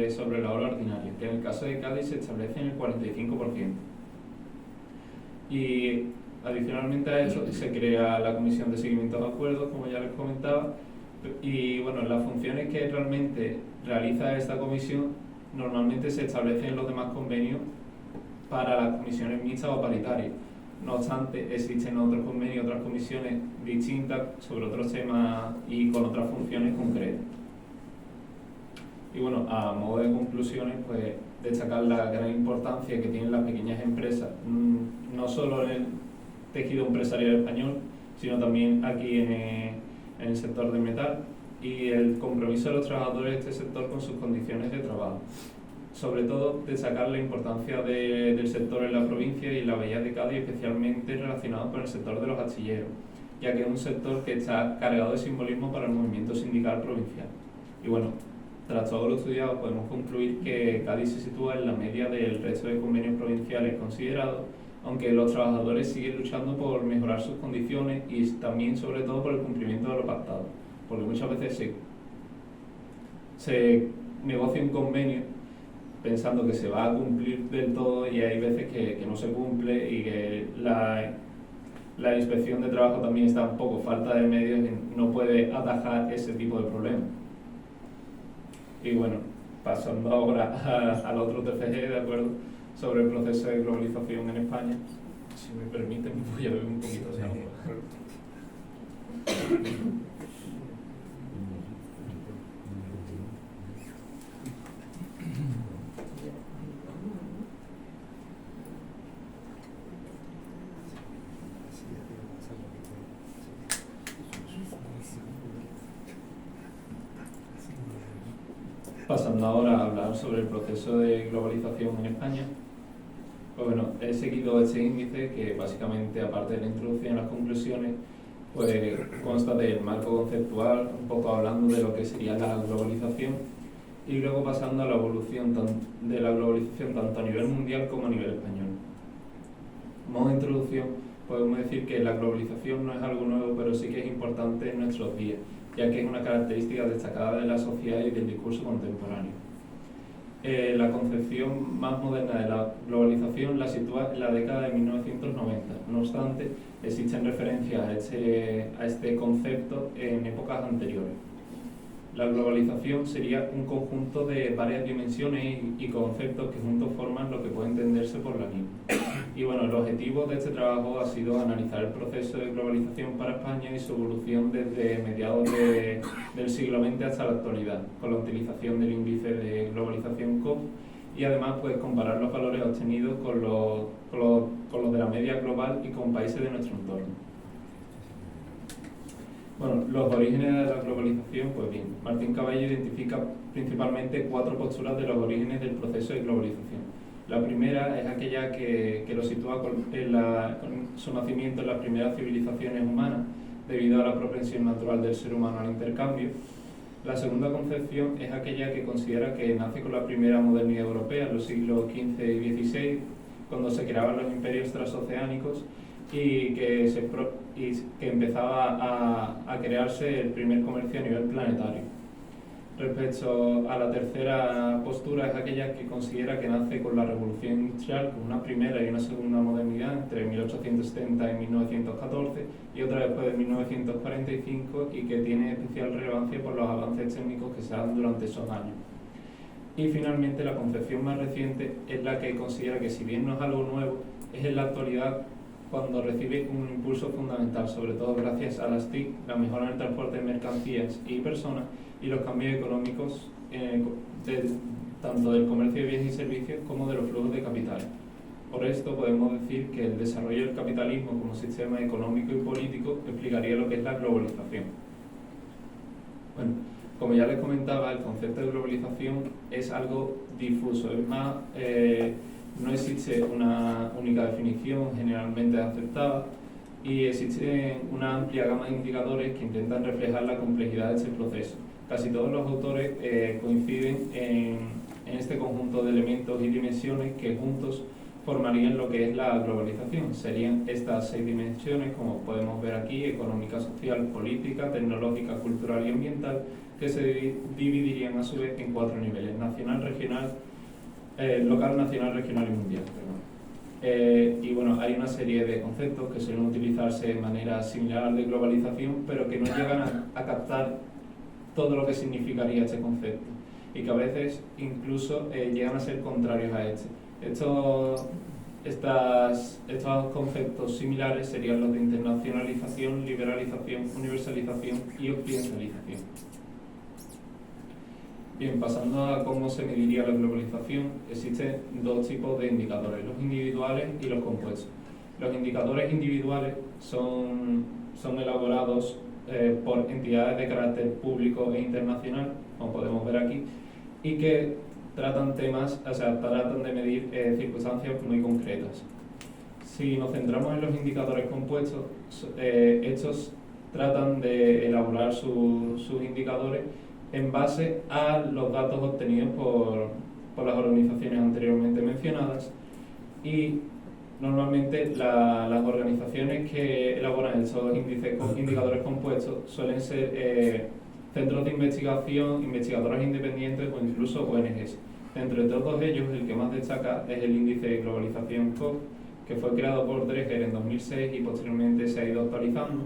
sobre la hora ordinaria, que en el caso de Cádiz se establece en el 45%. Y adicionalmente a esto se crea la Comisión de Seguimiento de Acuerdos, como ya les comentaba, y bueno, las funciones que realmente realiza esta comisión normalmente se establecen en los demás convenios para las comisiones mixtas o paritarias. No obstante, existen otros convenios, otras comisiones distintas sobre otros temas y con otras funciones concretas. Y bueno, a modo de conclusiones, pues destacar la gran importancia que tienen las pequeñas empresas, no solo en el tejido empresarial español, sino también aquí en el sector del metal, y el compromiso de los trabajadores de este sector con sus condiciones de trabajo. Sobre todo, destacar la importancia del sector en la provincia y en la bahía de Cádiz, especialmente relacionado con el sector de los astilleros, ya que es un sector que está cargado de simbolismo para el movimiento sindical provincial. Y bueno, tras todo lo estudiado, podemos concluir que Cádiz se sitúa en la media del resto de convenios provinciales considerados, aunque los trabajadores siguen luchando por mejorar sus condiciones y también, sobre todo, por el cumplimiento de lo pactado, porque muchas veces se negocia un convenio pensando que se va a cumplir del todo y hay veces que no se cumple y que la inspección de trabajo también está un poco falta de medios y no puede atajar ese tipo de problemas. Y bueno, pasando ahora al otro TFG, de acuerdo, sobre el proceso de globalización en España, si me permiten voy a beber un poquito de agua. Pasando ahora a hablar sobre el proceso de globalización en España, Pues bueno, he seguido este índice que básicamente, aparte de la introducción y las conclusiones, pues consta del marco conceptual, un poco hablando de lo que sería la globalización y luego pasando a la evolución de la globalización tanto a nivel mundial como a nivel español. Modo de introducción, podemos decir que la globalización no es algo nuevo, pero sí que es importante en nuestros días, ya que es una característica destacada de la sociedad y del discurso contemporáneo. La concepción más moderna de la globalización la sitúa en la década de 1990. No obstante, existen referencias a este concepto en épocas anteriores. La globalización sería un conjunto de varias dimensiones y conceptos que juntos forman lo que puede entenderse por la misma. Y bueno, el objetivo de este trabajo ha sido analizar el proceso de globalización para España y su evolución desde mediados del siglo XX hasta la actualidad, con la utilización del índice de globalización COP y además pues comparar los valores obtenidos con los de la media global y con países de nuestro entorno. Bueno, los orígenes de la globalización, pues bien, Martín Cabello identifica principalmente 4 posturas de los orígenes del proceso de globalización. La primera es aquella que lo sitúa con su nacimiento en las primeras civilizaciones humanas, debido a la propensión natural del ser humano al intercambio. La segunda concepción es aquella que considera que nace con la primera modernidad europea, en los siglos XV y XVI, cuando se creaban los imperios transoceánicos y que empezaba a crearse el primer comercio a nivel planetario. Respecto a la tercera postura, es aquella que considera que nace con la revolución industrial, con una primera y una segunda modernidad entre 1870 y 1914 y otra después de 1945, y que tiene especial relevancia por los avances técnicos que se dan durante esos años. Y finalmente, la concepción más reciente es la que considera que, si bien no es algo nuevo, es en la actualidad cuando recibe un impulso fundamental, sobre todo gracias a las TIC, la mejora en el transporte de mercancías y personas y los cambios económicos tanto del comercio de bienes y servicios como de los flujos de capital. Por esto podemos decir que el desarrollo del capitalismo como sistema económico y político explicaría lo que es la globalización. Bueno, como ya les comentaba, el concepto de globalización es algo difuso, es más, no existe una única definición generalmente aceptada y existe una amplia gama de indicadores que intentan reflejar la complejidad de este proceso. Casi todos los autores coinciden en este conjunto de elementos y dimensiones que juntos formarían lo que es la globalización. Serían estas 6 dimensiones, como podemos ver aquí: económica, social, política, tecnológica, cultural y ambiental, que se dividirían a su vez en 4 niveles: nacional, regional, local, nacional, regional y mundial. Y bueno, hay una serie de conceptos que suelen utilizarse de manera similar al de globalización, pero que no llegan a captar todo lo que significaría este concepto y que a veces incluso llegan a ser contrarios a este. Estos conceptos similares serían los de internacionalización, liberalización, universalización y occidentalización. Bien, pasando a cómo se mediría la globalización, existen 2 tipos de indicadores: los individuales y los compuestos. Los indicadores individuales son elaborados por entidades de carácter público e internacional, como podemos ver aquí, y que tratan de medir circunstancias muy concretas. Si nos centramos en los indicadores compuestos, estos tratan de elaborar sus indicadores en base a los datos obtenidos por las organizaciones anteriormente mencionadas, y normalmente las organizaciones que elaboran estos indicadores compuestos suelen ser centros de investigación, investigadores independientes o incluso ONGs. Entre todos ellos, el que más destaca es el índice de globalización COP, que fue creado por Dreher en 2006 y posteriormente se ha ido actualizando.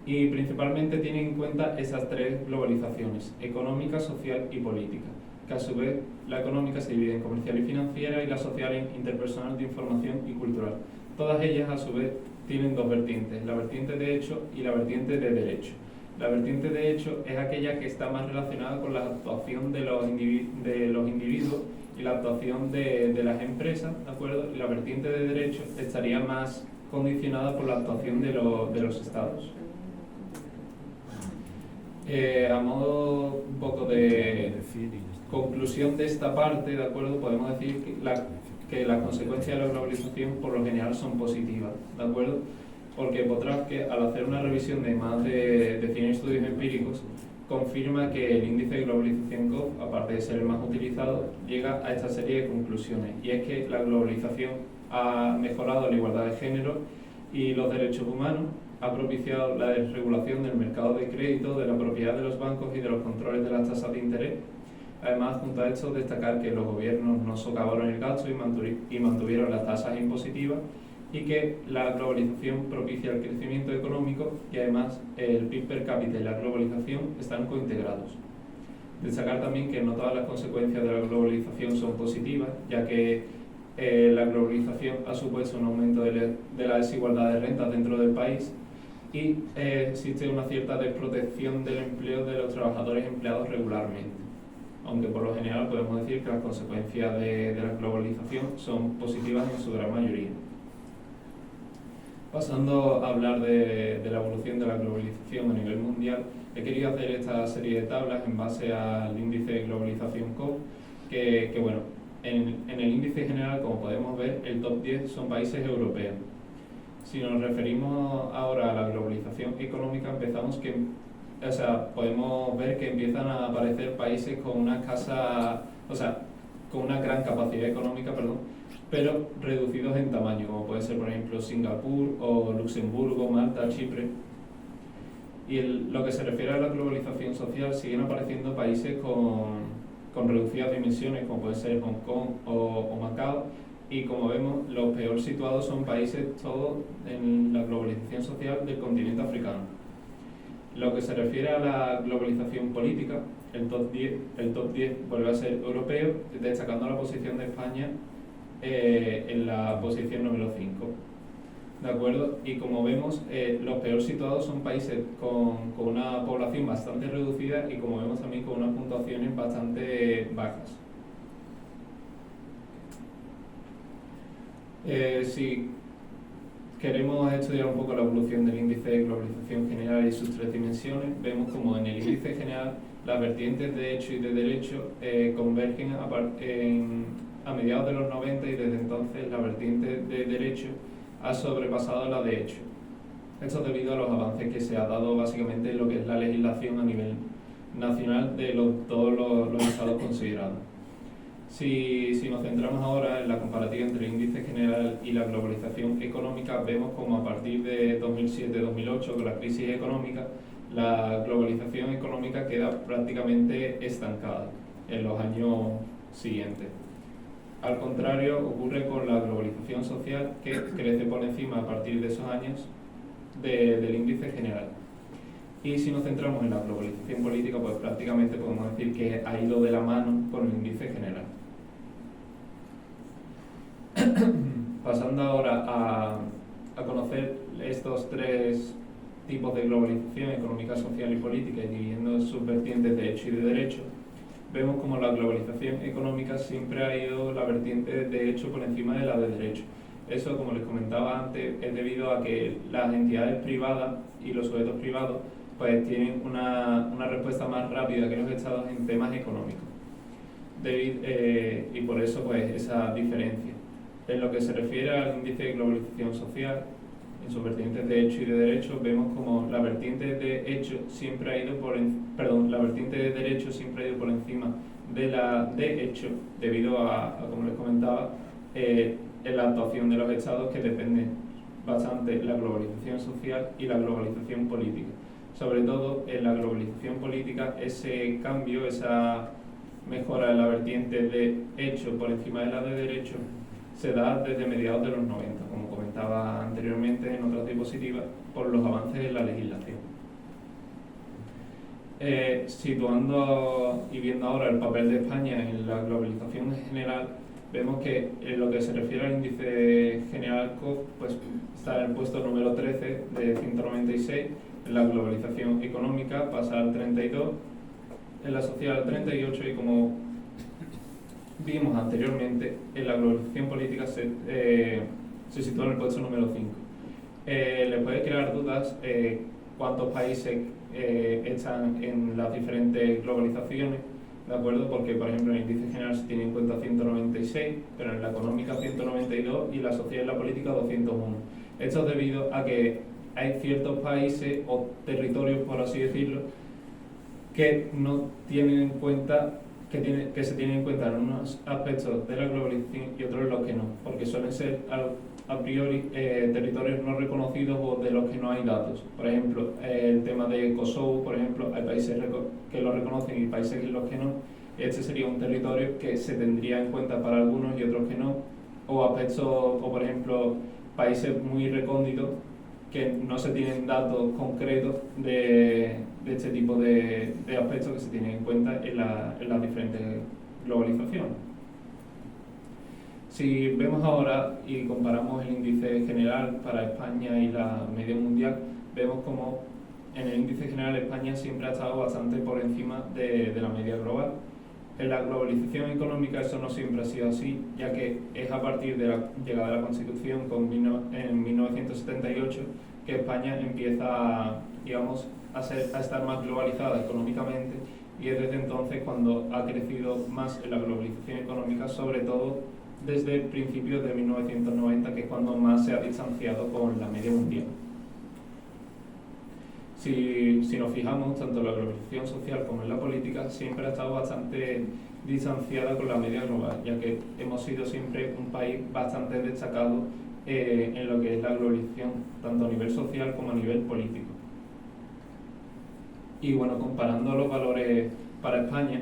Y principalmente tiene en cuenta esas 3 globalizaciones: económica, social y política, que a su vez la económica se divide en comercial y financiera y la social en interpersonal, de información y cultural. Todas ellas a su vez tienen 2 vertientes: la vertiente de hecho y la vertiente de derecho. La vertiente de hecho es aquella que está más relacionada con la actuación de los individuos y la actuación de las empresas, ¿de acuerdo? Y la vertiente de derecho estaría más condicionada por la actuación de los estados. A modo un poco de conclusión de esta parte, ¿de acuerdo? Podemos decir que las consecuencias de la globalización por lo general son positivas, ¿de acuerdo? Porque Potravke, al hacer una revisión de más de 100 estudios empíricos, confirma que el índice de globalización COP, aparte de ser el más utilizado, llega a esta serie de conclusiones, y es que la globalización ha mejorado la igualdad de género y los derechos humanos, ha propiciado la desregulación del mercado de crédito, de la propiedad de los bancos y de los controles de las tasas de interés. Además, junto a esto, destacar que los gobiernos no socavaron el gasto y mantuvieron las tasas impositivas, y que la globalización propicia el crecimiento económico, y además el PIB per cápita y la globalización están cointegrados. Destacar también que no todas las consecuencias de la globalización son positivas, ya que la globalización ha supuesto un aumento de la desigualdad de rentas dentro del país, y existe una cierta desprotección del empleo de los trabajadores empleados regularmente, aunque por lo general podemos decir que las consecuencias de la globalización son positivas en su gran mayoría. Pasando a hablar de la evolución de la globalización a nivel mundial, he querido hacer esta serie de tablas en base al índice de globalización COP, que bueno, en el índice general, como podemos ver, el top 10 son países europeos. Si nos referimos ahora a la globalización económica, podemos ver que empiezan a aparecer países con una gran capacidad económica, pero reducidos en tamaño, como puede ser, por ejemplo, Singapur o Luxemburgo, Malta, Chipre. Y lo que se refiere a la globalización social, siguen apareciendo países con reducidas dimensiones, como puede ser Hong Kong o Macao, y como vemos, los peor situados son países todos en la globalización social del continente africano. Lo que se refiere a la globalización política, el top 10 vuelve a ser europeo, destacando la posición de España en la posición número 5. ¿De acuerdo? Y como vemos, los peor situados son países con una población bastante reducida y, como vemos, también con unas puntuaciones bastante bajas. Si queremos estudiar un poco la evolución del índice de globalización general y sus tres dimensiones, vemos como en el índice general las vertientes de hecho y de derecho convergen a mediados de los 90, y desde entonces la vertiente de derecho ha sobrepasado la de hecho. Esto es debido a los avances que se ha dado básicamente en lo que es la legislación a nivel nacional de todos los estados considerados. Si nos centramos ahora en la comparativa entre el índice general y la globalización económica, vemos como a partir de 2007-2008, con la crisis económica, la globalización económica queda prácticamente estancada en los años siguientes. Al contrario, ocurre con la globalización social, que crece por encima a partir de esos años del índice general. Y si nos centramos en la globalización política, pues prácticamente podemos decir que ha ido de la mano con el índice general. Pasando ahora a conocer estos tres tipos de globalización económica, social y política, y dividiendo sus vertientes de hecho y de derecho, vemos como la globalización económica siempre ha ido la vertiente de hecho por encima de la de derecho. Eso, como les comentaba antes, es debido a que las entidades privadas y los sujetos privados pues tienen una respuesta más rápida que los estados en temas económicos. Y por eso pues esa diferencia. En lo que se refiere al índice de globalización social, en sus vertientes de hecho y de derecho, vemos como la vertiente de hecho siempre ha ido la vertiente de derecho siempre ha ido por encima de la de hecho, debido a como les comentaba, en la actuación de los estados, que dependen bastante de la globalización social y la globalización política. Sobre todo en la globalización política, ese cambio, esa mejora en la vertiente de hecho por encima de la de derecho, se da desde mediados de los 90, como comentaba anteriormente en otras diapositivas, por los avances en la legislación. Situando y viendo ahora el papel de España en la globalización en general, vemos que en lo que se refiere al índice general COP, pues está en el puesto número 13 de 196, en la globalización económica pasa al 32, en la social al 38, y como vimos anteriormente, en la globalización política se sitúa en el puesto número 5. Les puede crear dudas cuántos países están en las diferentes globalizaciones, ¿de acuerdo? Porque, por ejemplo, en el índice general se tiene en cuenta 196, pero en la económica 192 y la social y la política 201. Esto es debido a que hay ciertos países o territorios, por así decirlo, que no tienen en cuenta, que se tienen en cuenta en unos aspectos de la globalización y otros en los que no, porque suelen ser a priori territorios no reconocidos o de los que no hay datos. Por ejemplo, el tema de Kosovo, por ejemplo, hay países que lo reconocen y países en los que no. Este sería un territorio que se tendría en cuenta para algunos y otros que no, o aspectos, o por ejemplo, países muy recónditos que no se tienen datos concretos de este tipo de aspectos que se tienen en cuenta en las diferentes globalizaciones. Si vemos ahora y comparamos el índice general para España y la media mundial, vemos como en el índice general España siempre ha estado bastante por encima de la media global. En la globalización económica eso no siempre ha sido así, ya que es a partir de la llegada de la Constitución en 1978 que España empieza, digamos, a estar más globalizada económicamente, y es desde entonces cuando ha crecido más en la globalización económica, sobre todo desde principios de 1990, que es cuando más se ha distanciado con la media mundial. Si nos fijamos, tanto en la globalización social como en la política, siempre ha estado bastante distanciada con la media global, ya que hemos sido siempre un país bastante destacado en lo que es la globalización, tanto a nivel social como a nivel político. Y bueno, comparando los valores para España,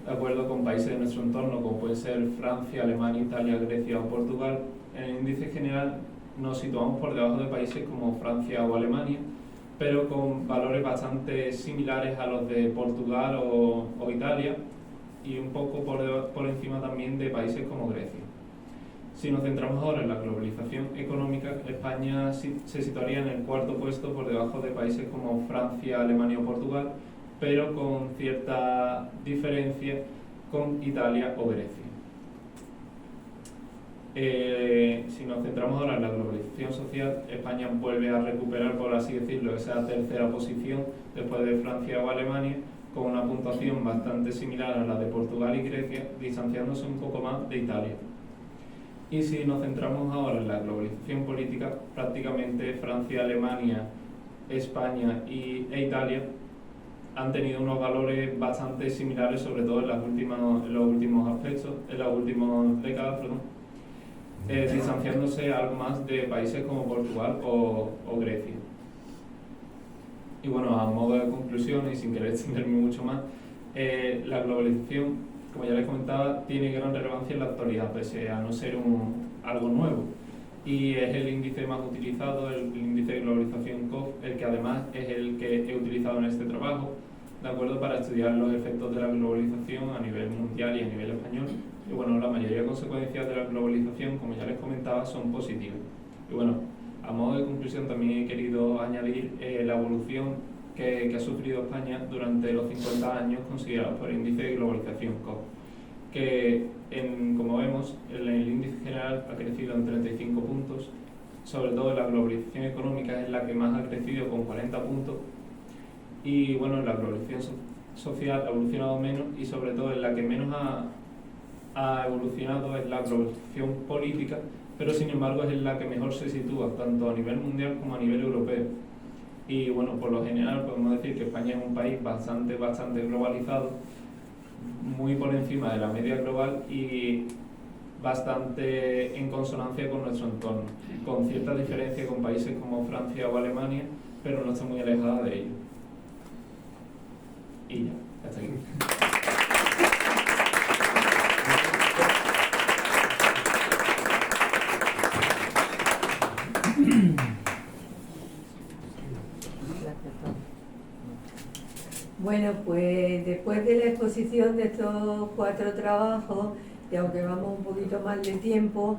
de acuerdo con países de nuestro entorno, como pueden ser Francia, Alemania, Italia, Grecia o Portugal, en el índice general nos situamos por debajo de países como Francia o Alemania, pero con valores bastante similares a los de Portugal o Italia, y un poco por encima también de países como Grecia. Si nos centramos ahora en la globalización económica, España se situaría en el cuarto puesto por debajo de países como Francia, Alemania o Portugal, pero con cierta diferencia con Italia o Grecia. Si nos centramos ahora en la globalización social, España vuelve a recuperar, por así decirlo, esa tercera posición después de Francia o Alemania, con una puntuación bastante similar a la de Portugal y Grecia, distanciándose un poco más de Italia. Y si nos centramos ahora en la globalización política, prácticamente Francia, Alemania, España e Italia han tenido unos valores bastante similares, sobre todo en los últimos aspectos, en las últimas décadas, distanciándose algo más de países como Portugal o Grecia. Y bueno, a modo de conclusión y sin querer extenderme mucho más, la globalización, como ya les comentaba, tiene gran relevancia en la actualidad, pese a no ser algo nuevo. Y es el índice más utilizado, el índice de globalización COF, el que además es el que he utilizado en este trabajo, ¿de acuerdo?, para estudiar los efectos de la globalización a nivel mundial y a nivel español. Y bueno, la mayoría de consecuencias de la globalización, como ya les comentaba, son positivas. Y bueno, a modo de conclusión también he querido añadir la evolución que ha sufrido España durante los 50 años considerados por el índice de globalización COP, que como vemos, el índice general ha crecido en 35 puntos, sobre todo la globalización económica es la que más ha crecido con 40 puntos, y bueno, la globalización social ha evolucionado menos, y sobre todo en la que menos ha evolucionado es la globalización política, pero sin embargo es en la que mejor se sitúa, tanto a nivel mundial como a nivel europeo. Y bueno, por lo general podemos decir que España es un país bastante globalizado, muy por encima de la media global y bastante en consonancia con nuestro entorno, con cierta diferencia con países como Francia o Alemania, pero no está muy alejada de ello. Y ya, hasta aquí. Bueno, pues después de la exposición de estos 4 trabajos, y aunque vamos un poquito más de tiempo,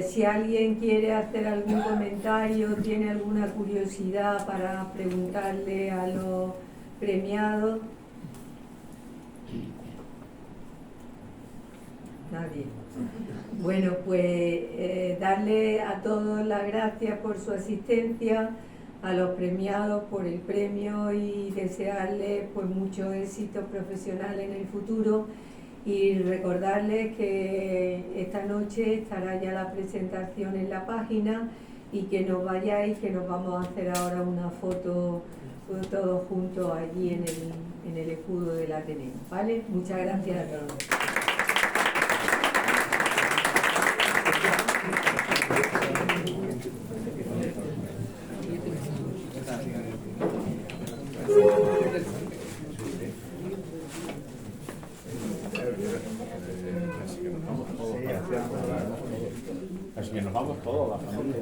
si alguien quiere hacer algún comentario, tiene alguna curiosidad para preguntarle a los premiados. Nadie. Bueno, pues darle a todos las gracias por su asistencia, a los premiados por el premio y desearles pues mucho éxito profesional en el futuro y recordarles que esta noche estará ya la presentación en la página y que nos vayáis, que nos vamos a hacer ahora una foto todos juntos allí en el escudo del Ateneo, ¿vale? Muchas gracias a todos. Así que nos vamos todos, la familia.